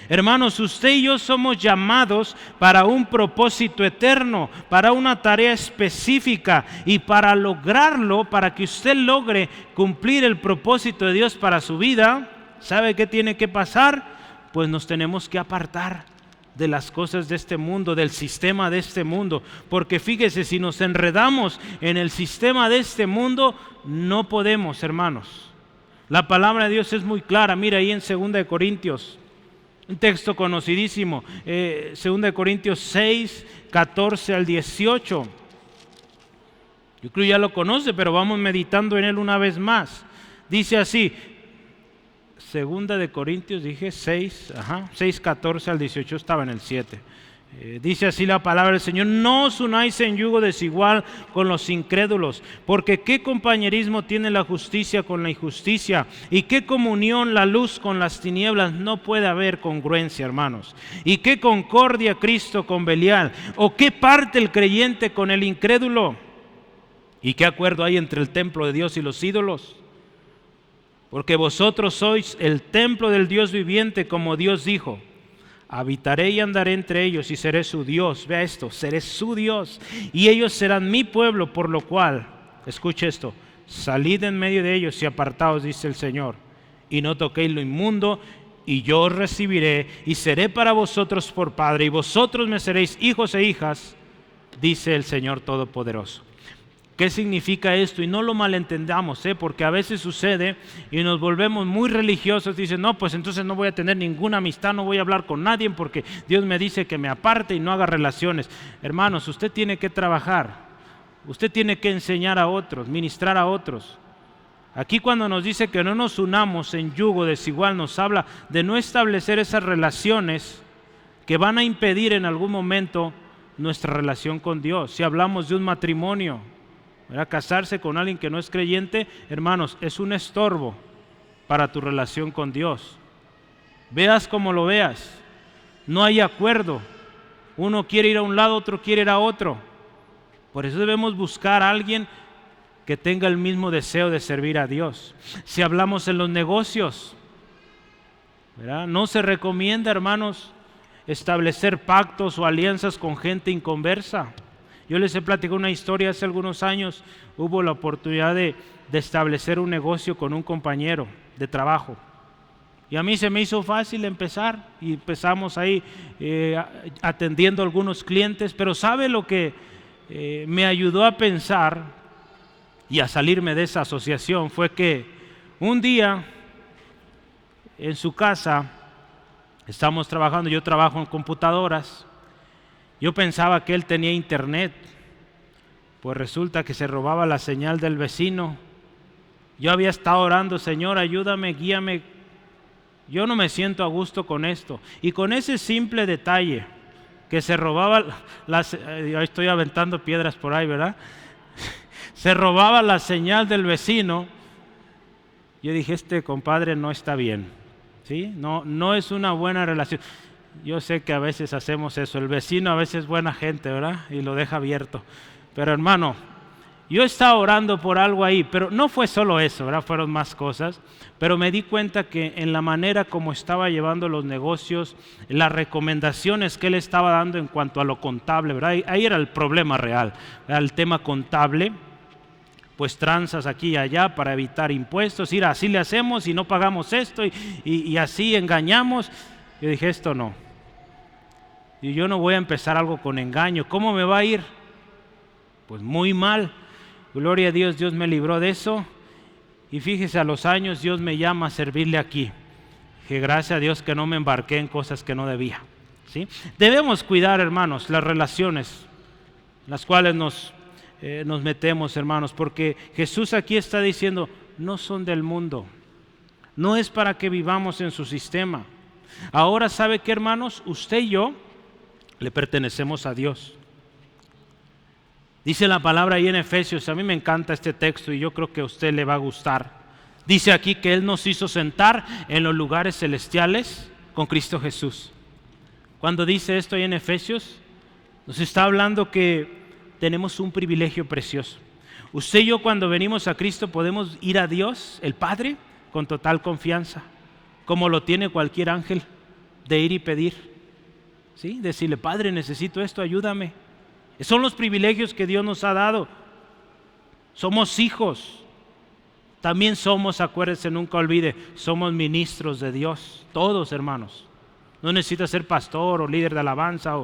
Hermanos, usted y yo somos llamados para un propósito eterno, para una tarea específica, y para lograrlo, para que usted logre cumplir el propósito de Dios para su vida, ¿sabe qué tiene que pasar? Pues nos tenemos que apartar de las cosas de este mundo, del sistema de este mundo, porque fíjese, si nos enredamos en el sistema de este mundo, no podemos, hermanos. La palabra de Dios es muy clara. Mira ahí en 2 Corintios, un texto conocidísimo, 2 Corintios 6, 14 al 18. Yo creo ya lo conoce, pero vamos meditando en él una vez más. Dice así, 2 Corintios, dije 6, 6, 14 al 18, estaba en el 7. Dice así la palabra del Señor: no os unáis en yugo desigual con los incrédulos, porque qué compañerismo tiene la justicia con la injusticia, y qué comunión la luz con las tinieblas. No puede haber congruencia, hermanos. Y qué concordia Cristo con Belial, o qué parte el creyente con el incrédulo, y qué acuerdo hay entre el templo de Dios y los ídolos. Porque vosotros sois el templo del Dios viviente, como Dios dijo: habitaré y andaré entre ellos y seré su Dios. Vea esto, seré su Dios y ellos serán mi pueblo, por lo cual, escuche esto, salid en medio de ellos y apartaos, dice el Señor, y no toquéis lo inmundo, y yo os recibiré y seré para vosotros por Padre, y vosotros me seréis hijos e hijas, dice el Señor Todopoderoso. ¿Qué significa esto? Y no lo malentendamos, porque a veces sucede y nos volvemos muy religiosos. Dicen, no, pues entonces no voy a tener ninguna amistad, no voy a hablar con nadie porque Dios me dice que me aparte y no haga relaciones. Hermanos, usted tiene que trabajar, usted tiene que enseñar a otros, ministrar a otros. Aquí cuando nos dice que no nos unamos en yugo desigual, nos habla de no establecer esas relaciones que van a impedir en algún momento nuestra relación con Dios. Si hablamos de un matrimonio, casarse con alguien que no es creyente, hermanos, es un estorbo para tu relación con Dios. Veas como lo veas, no hay acuerdo. Uno quiere ir a un lado, otro quiere ir a otro. Por eso debemos buscar a alguien que tenga el mismo deseo de servir a Dios. Si hablamos en los negocios, no se recomienda, hermanos, establecer pactos o alianzas con gente inconversa. Yo les he platicado una historia. Hace algunos años hubo la oportunidad de establecer un negocio con un compañero de trabajo. Y a mí se me hizo fácil empezar y empezamos ahí atendiendo a algunos clientes. Pero ¿sabe lo que me ayudó a pensar y a salirme de esa asociación? Fue que un día en su casa estamos trabajando, yo trabajo en computadoras. Yo pensaba que él tenía internet, pues resulta que se robaba la señal del vecino. Yo había estado orando, Señor, ayúdame, guíame. Yo no me siento a gusto con esto. Y con ese simple detalle, que se robaba, estoy aventando piedras por ahí, ¿verdad? Se robaba la señal del vecino. Yo dije, este compadre no está bien, ¿sí? No es una buena relación. Yo sé que a veces hacemos eso, el vecino a veces es buena gente, ¿verdad? Y lo deja abierto. Pero hermano, yo estaba orando por algo ahí, pero no fue solo eso, ¿verdad? Fueron más cosas. Pero me di cuenta que en la manera como estaba llevando los negocios, las recomendaciones que él estaba dando en cuanto a lo contable, ¿verdad? Ahí era el problema real, era el tema contable. Pues tranzas aquí y allá para evitar impuestos, así le hacemos y no pagamos esto y así engañamos. Yo dije, esto no. Y yo no voy a empezar algo con engaño. ¿Cómo me va a ir? Pues muy mal. Gloria a Dios, Dios me libró de eso. Y fíjese, a los años Dios me llama a servirle aquí. Que gracias a Dios que no me embarqué en cosas que no debía, ¿sí? Debemos cuidar, hermanos, las relaciones en las cuales nos metemos, hermanos, porque Jesús aquí está diciendo, no son del mundo. No es para que vivamos en su sistema. Ahora, ¿sabe qué, hermanos? Usted y yo le pertenecemos a Dios. Dice la palabra ahí en Efesios, a mí me encanta este texto y yo creo que a usted le va a gustar. Dice aquí que Él nos hizo sentar en los lugares celestiales con Cristo Jesús. Cuando dice esto ahí en Efesios, nos está hablando que tenemos un privilegio precioso. Usted y yo, cuando venimos a Cristo, podemos ir a Dios, el Padre, con total confianza, como lo tiene cualquier ángel. de ir y pedir, ¿sí? Decirle, Padre, necesito esto, ayúdame. Son los privilegios que Dios nos ha dado. Somos hijos. También somos, acuérdense, nunca olvide, somos ministros de Dios. Todos, hermanos. No necesitas ser pastor o líder de alabanza.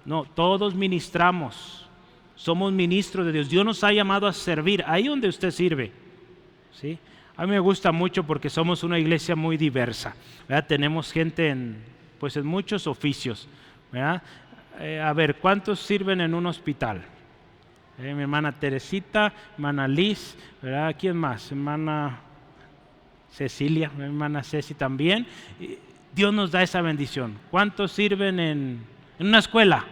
No, todos ministramos. Somos ministros de Dios. Dios nos ha llamado a servir. Ahí donde usted sirve, ¿sí? A mí me gusta mucho porque somos una iglesia muy diversa, ¿verdad? Tenemos gente en muchos oficios, ¿verdad? A ver, ¿cuántos sirven en un hospital? Mi hermana Teresita, hermana Liz, ¿verdad? ¿Quién más? Hermana Cecilia, mi hermana Ceci también. Dios nos da esa bendición. ¿Cuántos sirven en una escuela?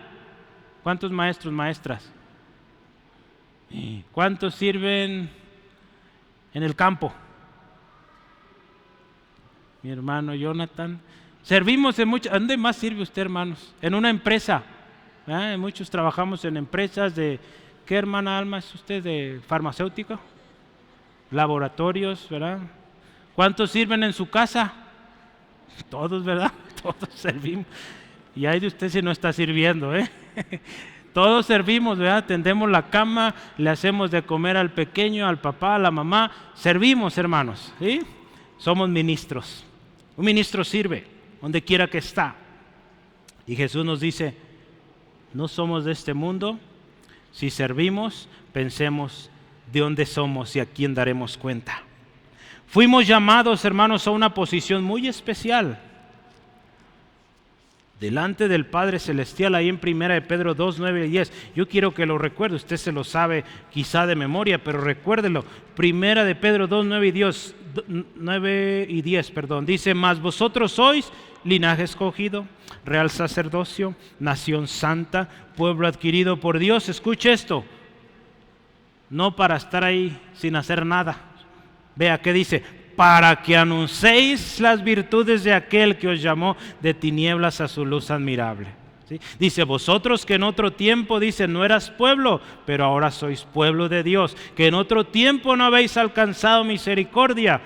¿Cuántos maestros, maestras? ¿Cuántos sirven en el campo? Mi hermano Jonathan. Servimos en muchas. ¿Dónde más sirve usted, hermanos? En una empresa. Muchos trabajamos en empresas de. ¿Qué hermana Alma es usted? ¿De farmacéutica? Laboratorios, ¿verdad? ¿Cuántos sirven en su casa? Todos, ¿verdad? Todos servimos. Y ahí de usted si no está sirviendo, ¿eh? Todos servimos, ¿verdad? Tendemos la cama, le hacemos de comer al pequeño, al papá, a la mamá. Servimos, hermanos, ¿sí? Somos ministros. Un ministro sirve donde quiera que está. Y Jesús nos dice, no somos de este mundo. Si servimos, pensemos de dónde somos y a quién daremos cuenta. Fuimos llamados, hermanos, a una posición muy especial delante del Padre Celestial, ahí en 1 Pedro 2, 9 y 10. Yo quiero que lo recuerde, usted se lo sabe quizá de memoria, pero recuérdelo. 1 Pedro 2, 9 y 10, dice, mas vosotros sois linaje escogido, real sacerdocio, nación santa, pueblo adquirido por Dios. Escuche esto, no para estar ahí sin hacer nada. Vea qué dice, para que anunciéis las virtudes de aquel que os llamó de tinieblas a su luz admirable. ¿Sí? Dice, vosotros que en otro tiempo, dice, no eras pueblo, pero ahora sois pueblo de Dios, que en otro tiempo no habéis alcanzado misericordia,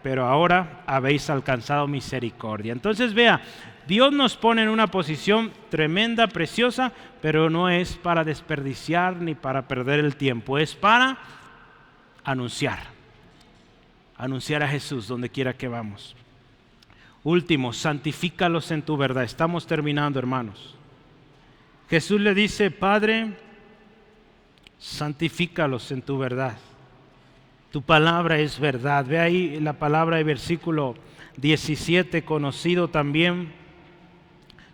pero ahora habéis alcanzado misericordia. Entonces vea, Dios nos pone en una posición tremenda, preciosa, pero no es para desperdiciar ni para perder el tiempo, es para anunciar a Jesús donde quiera que vamos. Último, santifícalos en tu verdad. Estamos terminando, hermanos. Jesús le dice, Padre, santifícalos en tu verdad. Tu palabra es verdad. Ve ahí la palabra de versículo 17, conocido también.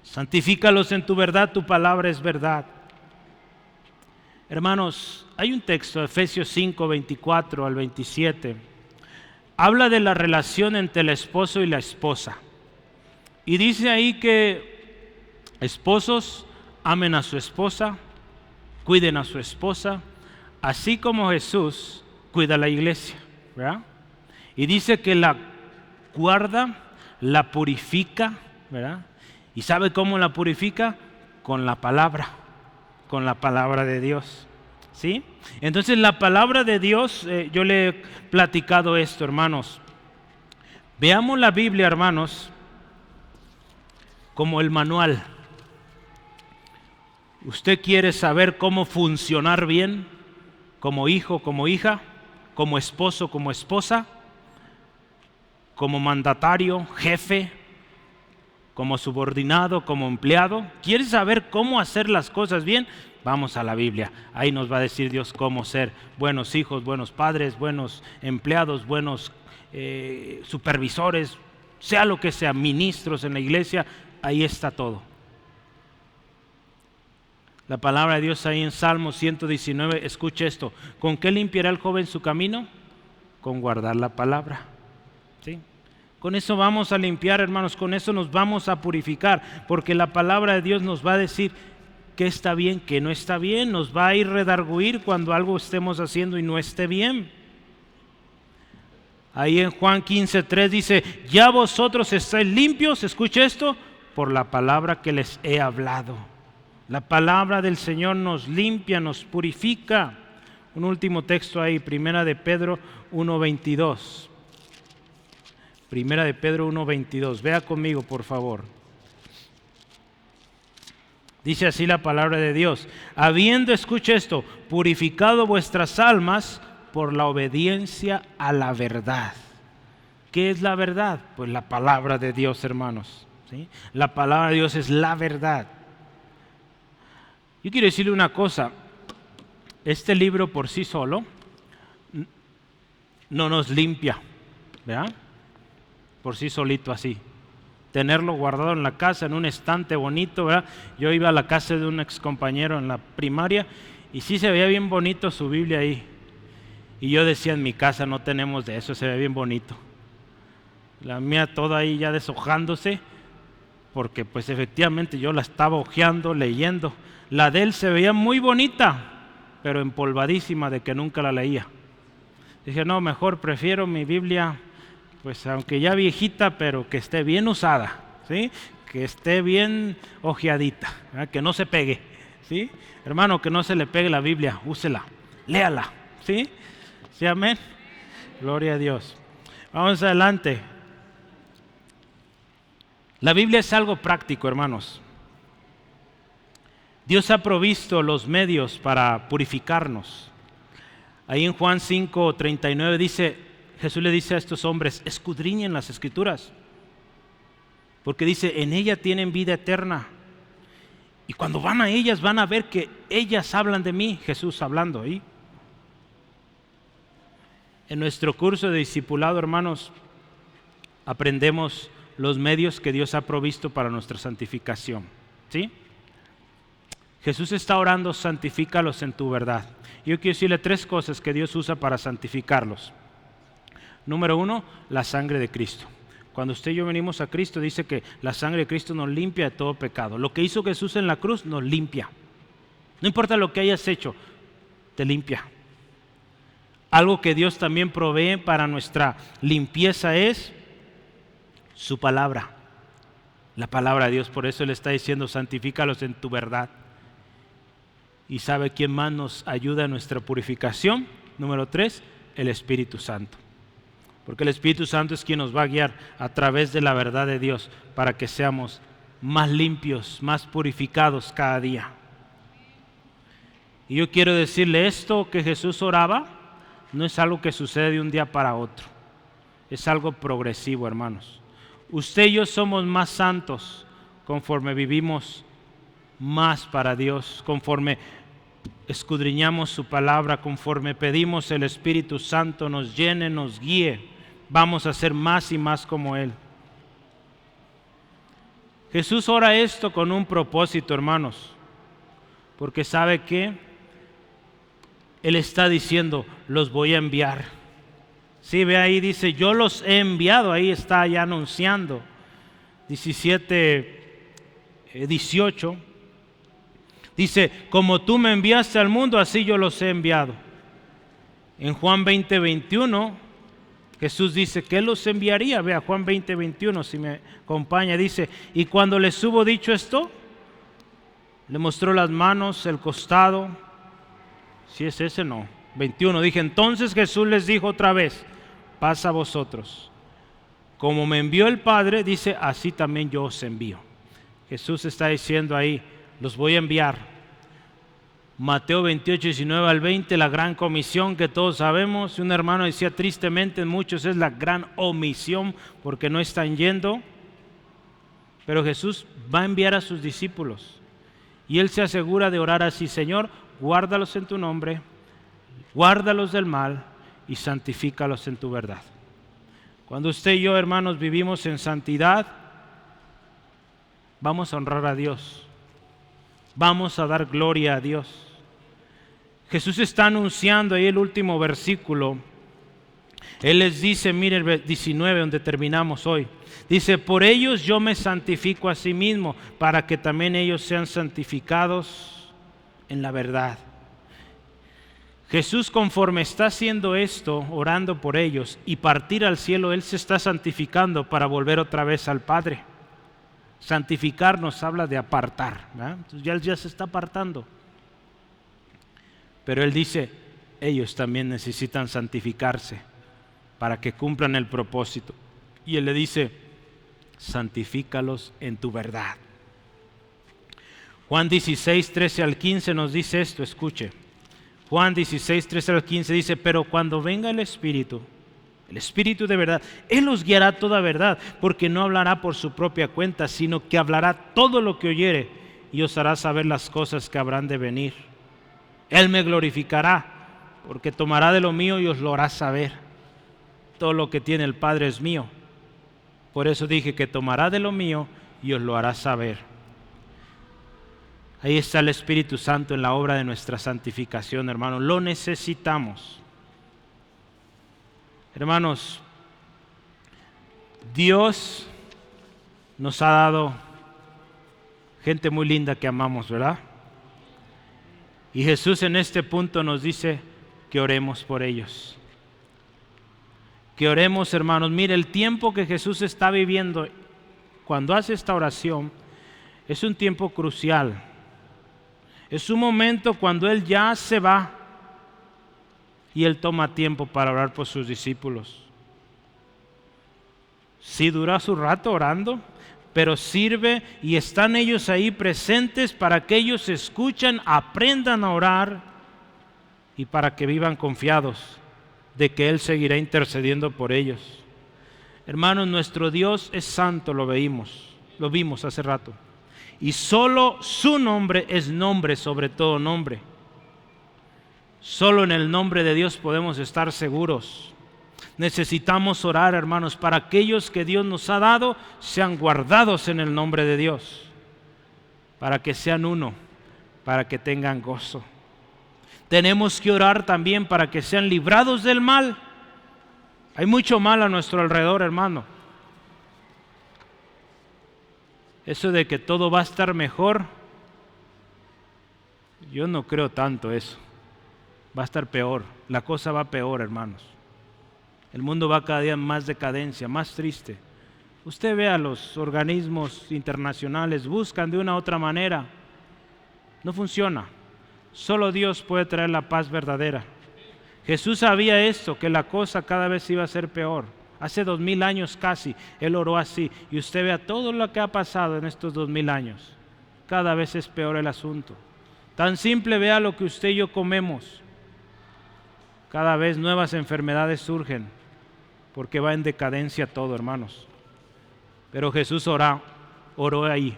Santifícalos en tu verdad, tu palabra es verdad. Hermanos, hay un texto, Efesios 5, 24 al 27. Habla de la relación entre el esposo y la esposa. Y dice ahí que esposos amen a su esposa, cuiden a su esposa, así como Jesús cuida a la iglesia, ¿verdad? Y dice que la guarda, la purifica, ¿verdad? ¿Y sabe cómo la purifica? Con la palabra de Dios, ¿sí? Entonces la palabra de Dios, yo le he platicado esto, hermanos. Veamos la Biblia, hermanos, como el manual. ¿Usted quiere saber cómo funcionar bien como hijo, como hija, como esposo, como esposa, como mandatario, jefe, como subordinado, como empleado? ¿Quiere saber cómo hacer las cosas bien? Vamos a la Biblia. Ahí nos va a decir Dios cómo ser buenos hijos, buenos padres, buenos empleados, buenos supervisores, sea lo que sea, ministros en la iglesia. Ahí está todo. La palabra de Dios ahí en Salmo 119, escuche esto. ¿Con qué limpiará el joven su camino? Con guardar la palabra. ¿Sí? Con eso vamos a limpiar, hermanos, con eso nos vamos a purificar, porque la palabra de Dios nos va a decir qué está bien, qué no está bien, nos va a ir redarguir cuando algo estemos haciendo y no esté bien. Ahí en Juan 15:3 dice, ya vosotros estáis limpios, escuche esto, por la palabra que les he hablado. La palabra del Señor nos limpia, nos purifica. Un último texto ahí, 1 de Pedro 1:22. 1 de Pedro 1:22. Vea conmigo, por favor. Dice así la palabra de Dios: habiendo, escucha esto, purificado vuestras almas por la obediencia a la verdad. ¿Qué es la verdad? Pues la palabra de Dios, hermanos, ¿sí? La palabra de Dios es la verdad. Yo quiero decirle una cosa: este libro por sí solo no nos limpia, ¿verdad? Por sí solito así. Tenerlo guardado en la casa, en un estante bonito, ¿verdad? Yo iba a la casa de un ex compañero en la primaria y sí se veía bien bonito su Biblia ahí. Y yo decía, en mi casa no tenemos de eso, se ve bien bonito. La mía toda ahí ya deshojándose, porque pues efectivamente yo la estaba hojeando, leyendo. La de él se veía muy bonita, pero empolvadísima de que nunca la leía. Dije, no, mejor prefiero mi Biblia, pues aunque ya viejita, pero que esté bien usada, ¿sí? Que esté bien hojeadita, ¿verdad? Que no se pegue, ¿sí? Hermano, que no se le pegue la Biblia, úsela, léala, ¿sí? ¿Sí, amén? Gloria a Dios. Vamos adelante. La Biblia es algo práctico, hermanos. Dios ha provisto los medios para purificarnos. Ahí en Juan 5:39 dice, Jesús le dice a estos hombres: escudriñen las Escrituras, porque dice, en ella tienen vida eterna. Y cuando van a ellas van a ver que ellas hablan de mí. Jesús hablando ahí. En nuestro curso de discipulado, hermanos, aprendemos los medios que Dios ha provisto para nuestra santificación, ¿sí? Jesús está orando: santifícalos en tu verdad. Yo quiero decirle 3 cosas que Dios usa para santificarlos. Número 1, la sangre de Cristo. Cuando usted y yo venimos a Cristo, dice que la sangre de Cristo nos limpia de todo pecado. Lo que hizo Jesús en la cruz nos limpia. No importa lo que hayas hecho, te limpia. Algo que Dios también provee para nuestra limpieza es su palabra. La palabra de Dios, por eso Él está diciendo: santifícalos en tu verdad. ¿Y sabe quién más nos ayuda en nuestra purificación? Número 3, el Espíritu Santo. Porque el Espíritu Santo es quien nos va a guiar a través de la verdad de Dios para que seamos más limpios, más purificados cada día. Y yo quiero decirle, esto que Jesús oraba no es algo que sucede de un día para otro. Es algo progresivo, hermanos. Usted y yo somos más santos conforme vivimos más para Dios, conforme escudriñamos su palabra, conforme pedimos el Espíritu Santo nos llene, nos guíe, vamos a ser más y más como Él. Jesús ora esto con un propósito, hermanos, porque sabe que Él está diciendo: los voy a enviar. Sí, ve ahí, dice, yo los he enviado, ahí está ya anunciando. 17:18 dice: como tú me enviaste al mundo, así yo los he enviado. En Juan 20:21 Jesús dice que Él los enviaría. Vea Juan 20:21, si me acompaña, dice: y cuando les hubo dicho esto, le mostró las manos, el costado. Si es ese, no. 21, dije, entonces Jesús les dijo otra vez: paz a vosotros. Como me envió el Padre, dice, así también yo os envío. Jesús está diciendo ahí: los voy a enviar. Mateo 28:19-20, la gran comisión que todos sabemos. Un hermano decía tristemente, en muchos es la gran omisión porque no están yendo. Pero Jesús va a enviar a sus discípulos y Él se asegura de orar así: Señor, guárdalos en tu nombre, guárdalos del mal y santifícalos en tu verdad. Cuando usted y yo, hermanos, vivimos en santidad, vamos a honrar a Dios, vamos a dar gloria a Dios. Jesús está anunciando ahí el último versículo. Él les dice, mire el 19 donde terminamos hoy, dice: por ellos yo me santifico a sí mismo, para que también ellos sean santificados en la verdad. Jesús, conforme está haciendo esto, orando por ellos y partir al cielo, Él se está santificando para volver otra vez al Padre. Santificar nos habla de apartar, ¿verdad? Entonces ya Él ya se está apartando. Pero Él dice, ellos también necesitan santificarse para que cumplan el propósito. Y Él le dice, santifícalos en tu verdad. Juan 16, 13 al 15 nos dice esto, escuche. Juan 16, 13 al 15 dice, pero cuando venga el Espíritu de verdad, Él os guiará a toda verdad, porque no hablará por su propia cuenta, sino que hablará todo lo que oyere y os hará saber las cosas que habrán de venir. Él me glorificará, porque tomará de lo mío y os lo hará saber. Todo lo que tiene el Padre es mío. Por eso dije que tomará de lo mío y os lo hará saber. Ahí está el Espíritu Santo en la obra de nuestra santificación, hermanos. Lo necesitamos. Hermanos, Dios nos ha dado gente muy linda que amamos, ¿verdad? Y Jesús en este punto nos dice que oremos por ellos. Que oremos, hermanos. Mire, el tiempo que Jesús está viviendo cuando hace esta oración es un tiempo crucial. Es un momento cuando Él ya se va y Él toma tiempo para orar por sus discípulos. Sí dura su rato orando, pero sirve y están ellos ahí presentes para que ellos escuchen, aprendan a orar y para que vivan confiados de que Él seguirá intercediendo por ellos. Hermanos, nuestro Dios es santo, lo vimos hace rato. Y solo su nombre es nombre sobre todo nombre. Solo en el nombre de Dios podemos estar seguros. Necesitamos orar, hermanos, para aquellos que Dios nos ha dado, sean guardados en el nombre de Dios. Para que sean uno, para que tengan gozo. Tenemos que orar también para que sean librados del mal. Hay mucho mal a nuestro alrededor, hermano. Eso de que todo va a estar mejor, yo no creo tanto eso. Va a estar peor, la cosa va peor, hermanos. El mundo va cada día más decadencia, más triste. Usted ve a los organismos internacionales, buscan de una u otra manera. No funciona. Solo Dios puede traer la paz verdadera. Jesús sabía esto, que la cosa cada vez iba a ser peor. Hace 2000 años casi, Él oró así. Y usted vea todo lo que ha pasado en estos 2000 años. Cada vez es peor el asunto. Tan simple, vea lo que usted y yo comemos. Cada vez nuevas enfermedades surgen, porque va en decadencia todo, hermanos. Pero Jesús oró ahí.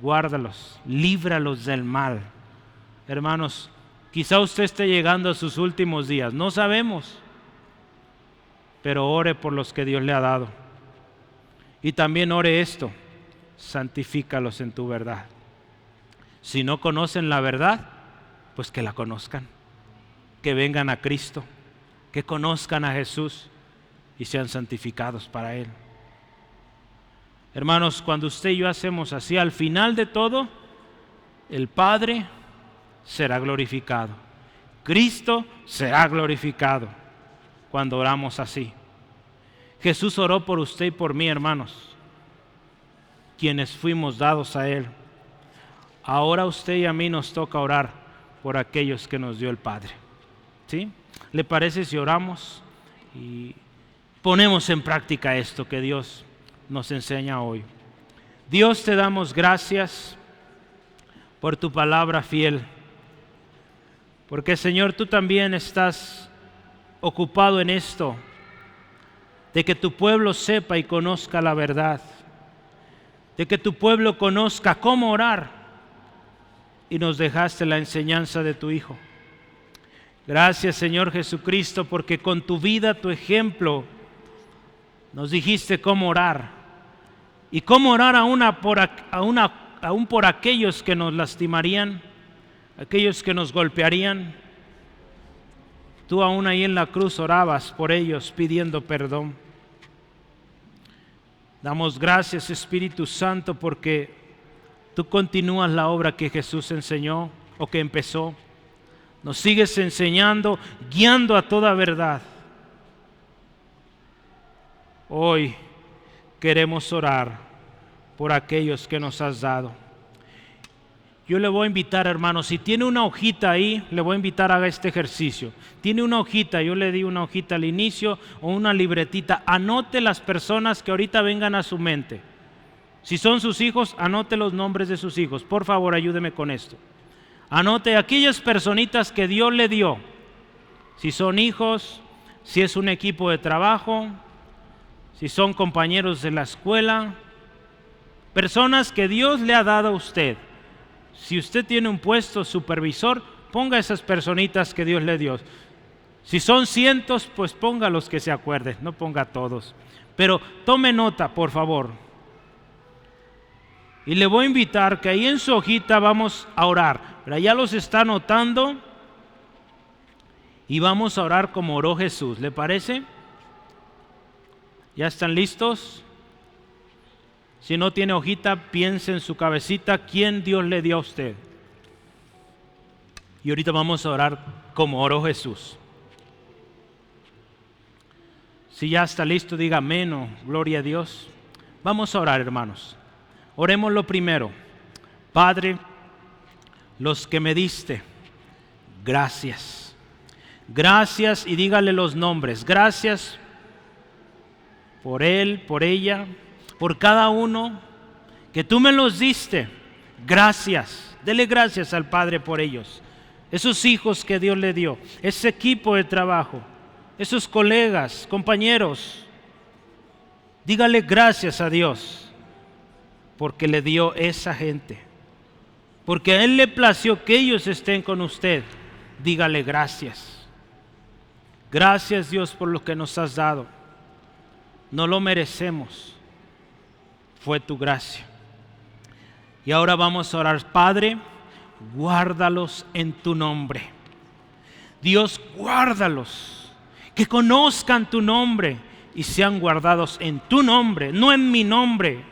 Guárdalos, líbralos del mal. Hermanos, quizá usted esté llegando a sus últimos días, no sabemos. Pero ore por los que Dios le ha dado. Y también ore esto: santifícalos en tu verdad. Si no conocen la verdad, pues que la conozcan. Que vengan a Cristo, que conozcan a Jesús y sean santificados para Él. Hermanos, cuando usted y yo hacemos así, al final de todo, el Padre será glorificado. Cristo será glorificado cuando oramos así. Jesús oró por usted y por mí, hermanos, quienes fuimos dados a Él. Ahora a usted y a mí nos toca orar por aquellos que nos dio el Padre. ¿Sí? ¿Le parece si oramos y ponemos en práctica esto que Dios nos enseña hoy? Dios, te damos gracias por tu palabra fiel, porque Señor, tú también estás ocupado en esto, de que tu pueblo sepa y conozca la verdad, de que tu pueblo conozca cómo orar, y nos dejaste la enseñanza de tu Hijo. Gracias, Señor Jesucristo, porque con tu vida, tu ejemplo, nos dijiste cómo orar, y cómo orar aún por aquellos que nos lastimarían, aquellos que nos golpearían. Tú aún ahí en la cruz orabas por ellos pidiendo perdón. Damos gracias, Espíritu Santo, porque tú continúas la obra que Jesús enseñó o que empezó. Nos sigues enseñando, guiando a toda verdad. Hoy queremos orar por aquellos que nos has dado. Yo le voy a invitar, hermano, si tiene una hojita ahí, le voy a invitar a haga este ejercicio. Tiene una hojita, yo le di una hojita al inicio o una libretita. Anote las personas que ahorita vengan a su mente. Si son sus hijos, anote los nombres de sus hijos. Por favor, ayúdeme con esto. Anote aquellas personitas que Dios le dio. Si son hijos, si es un equipo de trabajo, si son compañeros de la escuela, personas que Dios le ha dado a usted. Si usted tiene un puesto supervisor, ponga esas personitas que Dios le dio. Si son cientos, pues ponga los que se acuerden, no ponga todos. Pero tome nota, por favor. Y le voy a invitar que ahí en su hojita vamos a orar. Pero ya los está anotando y vamos a orar como oró Jesús. ¿Le parece? ¿Ya están listos? Si no tiene hojita, piense en su cabecita quién Dios le dio a usted. Y ahorita vamos a orar como oró Jesús. Si ya está listo, diga amén o gloria a Dios. Vamos a orar, hermanos. Oremos lo primero. Padre, los que me diste, gracias. Gracias y dígale los nombres. Gracias por él, por ella, por cada uno que tú me los diste. Gracias. Dele gracias al Padre por ellos. Esos hijos que Dios le dio, ese equipo de trabajo, esos colegas, compañeros. Dígale gracias a Dios porque le dio esa gente. Porque a Él le plació que ellos estén con usted. Dígale gracias. Gracias, Dios, por lo que nos has dado. No lo merecemos. Fue tu gracia. Y ahora vamos a orar. Padre, guárdalos en tu nombre. Dios, guárdalos. Que conozcan tu nombre y sean guardados en tu nombre, no en mi nombre.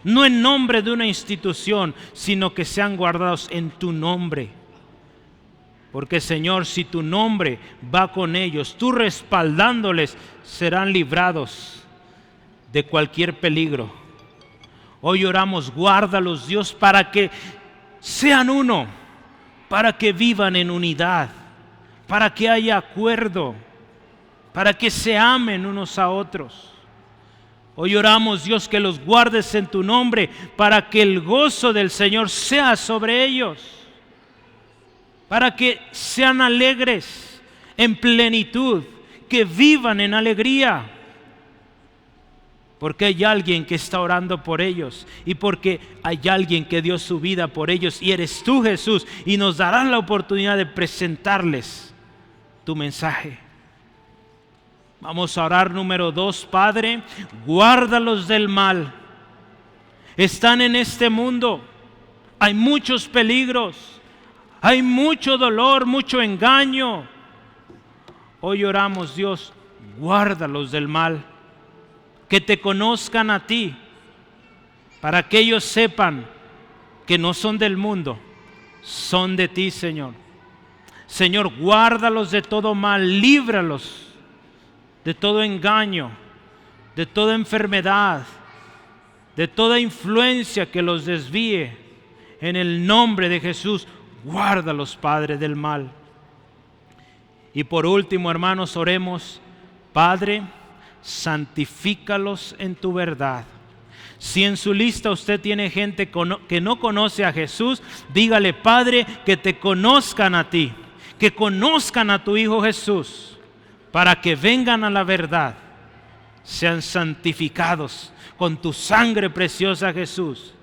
No en nombre de una institución, sino que sean guardados en tu nombre. Porque, Señor, si tu nombre va con ellos, tú respaldándoles, serán librados de cualquier peligro. Hoy oramos, guárdalos, Dios, para que sean uno, para que vivan en unidad, para que haya acuerdo, para que se amen unos a otros. Hoy oramos, Dios, que los guardes en tu nombre para que el gozo del Señor sea sobre ellos, para que sean alegres en plenitud, que vivan en alegría, porque hay alguien que está orando por ellos y porque hay alguien que dio su vida por ellos y eres tú, Jesús, y nos darás la oportunidad de presentarles tu mensaje. Vamos a orar número 2, Padre, guárdalos del mal. Están en este mundo, hay muchos peligros, hay mucho dolor, mucho engaño. Hoy oramos, Dios, guárdalos del mal, que te conozcan a ti, para que ellos sepan que no son del mundo, son de ti, Señor. Señor, guárdalos de todo mal, líbralos de todo engaño, de toda enfermedad, de toda influencia que los desvíe. En el nombre de Jesús, guárdalos, Padre, del mal. Y por último, hermanos, oremos. Padre, santifícalos en tu verdad. Si en su lista usted tiene gente que no conoce a Jesús, dígale, Padre, que te conozcan a ti, que conozcan a tu Hijo Jesús, para que vengan a la verdad, sean santificados con tu sangre preciosa, Jesús,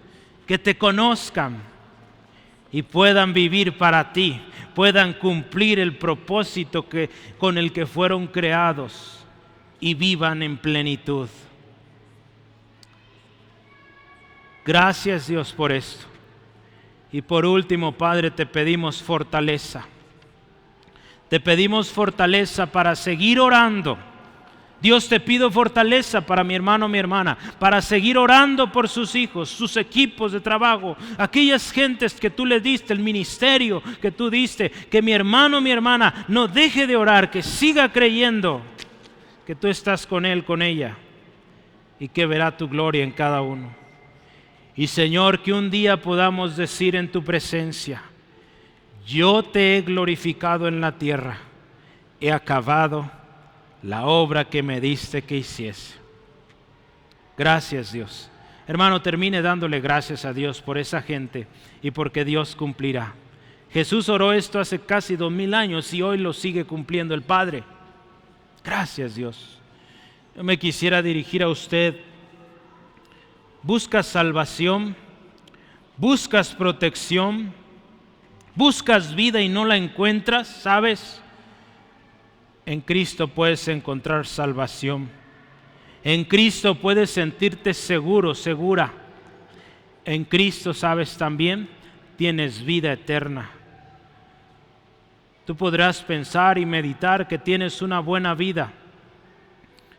que te conozcan y puedan vivir para ti, puedan cumplir el propósito con el que fueron creados y vivan en plenitud. Gracias, Dios, por esto. Y por último, Padre, te pedimos fortaleza. Te pedimos fortaleza para seguir orando. Dios, te pido fortaleza para mi hermano, mi hermana, para seguir orando por sus hijos, sus equipos de trabajo, aquellas gentes que tú le diste, el ministerio que tú diste, que mi hermano, mi hermana no deje de orar, que siga creyendo que tú estás con él, con ella, y que verá tu gloria en cada uno. Y Señor, que un día podamos decir en tu presencia, yo te he glorificado en la tierra, he acabado la obra que me diste que hiciese. Gracias, Dios. Hermano, termine dándole gracias a Dios por esa gente y porque Dios cumplirá. Jesús oró esto hace casi 2000 años y hoy lo sigue cumpliendo el Padre. Gracias, Dios. Yo me quisiera dirigir a usted. ¿Buscas salvación? ¿Buscas protección? ¿Buscas vida y no la encuentras? ¿Sabes? En Cristo puedes encontrar salvación. En Cristo puedes sentirte seguro, segura. En Cristo, sabes, también tienes vida eterna. Tú podrás pensar y meditar que tienes una buena vida,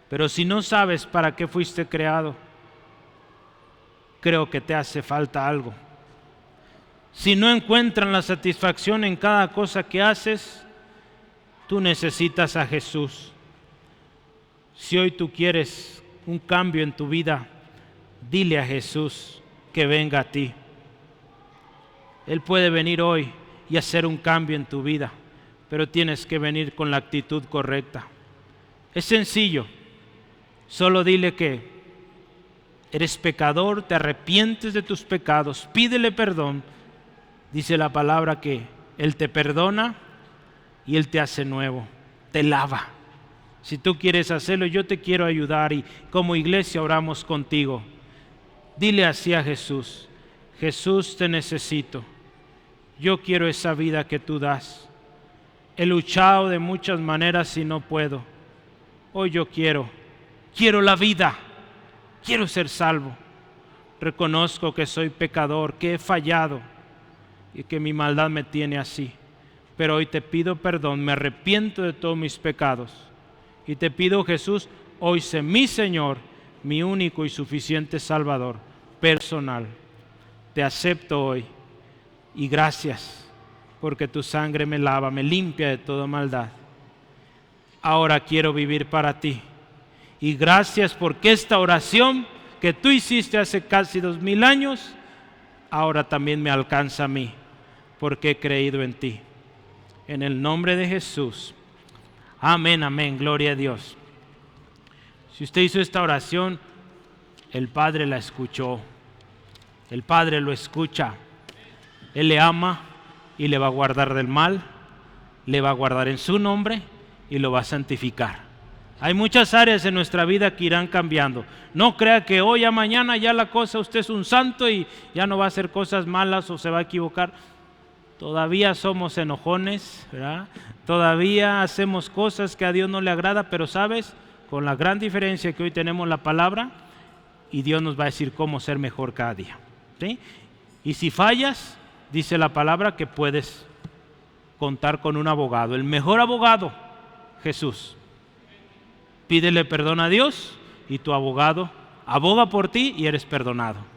pero si no sabes para qué fuiste creado, creo que te hace falta algo. Si no encuentran la satisfacción en cada cosa que haces, tú necesitas a Jesús. Si hoy tú quieres un cambio en tu vida, dile a Jesús que venga a ti. Él puede venir hoy y hacer un cambio en tu vida, pero tienes que venir con la actitud correcta. Es sencillo, solo dile que eres pecador, te arrepientes de tus pecados, pídele perdón. Dice la palabra que Él te perdona y Él te hace nuevo, te lava. Si tú quieres hacerlo, yo te quiero ayudar y como iglesia oramos contigo. Dile así a Jesús: Jesús, te necesito. Yo quiero esa vida que tú das. He luchado de muchas maneras y no puedo. Hoy yo quiero la vida. Quiero ser salvo. Reconozco que soy pecador, que he fallado y que mi maldad me tiene así. Pero hoy te pido perdón, me arrepiento de todos mis pecados. Y te pido, Jesús, hoy sé mi Señor, mi único y suficiente Salvador personal. Te acepto hoy y gracias porque tu sangre me lava, me limpia de toda maldad. Ahora quiero vivir para ti. Y gracias porque esta oración que tú hiciste hace casi 2000 años, ahora también me alcanza a mí, porque he creído en ti. En el nombre de Jesús. Amén, amén, gloria a Dios. Si usted hizo esta oración, el Padre la escuchó. El Padre lo escucha. Él le ama y le va a guardar del mal, le va a guardar en su nombre y lo va a santificar. Hay muchas áreas en nuestra vida que irán cambiando. No crea que hoy a mañana ya la cosa, usted es un santo y ya no va a hacer cosas malas o se va a equivocar. Todavía somos enojones, ¿verdad? Todavía hacemos cosas que a Dios no le agrada, pero sabes, con la gran diferencia que hoy tenemos la palabra y Dios nos va a decir cómo ser mejor cada día, ¿sí? Y si fallas, dice la palabra que puedes contar con un abogado, el mejor abogado, Jesús. Pídele perdón a Dios y tu abogado aboga por ti y eres perdonado.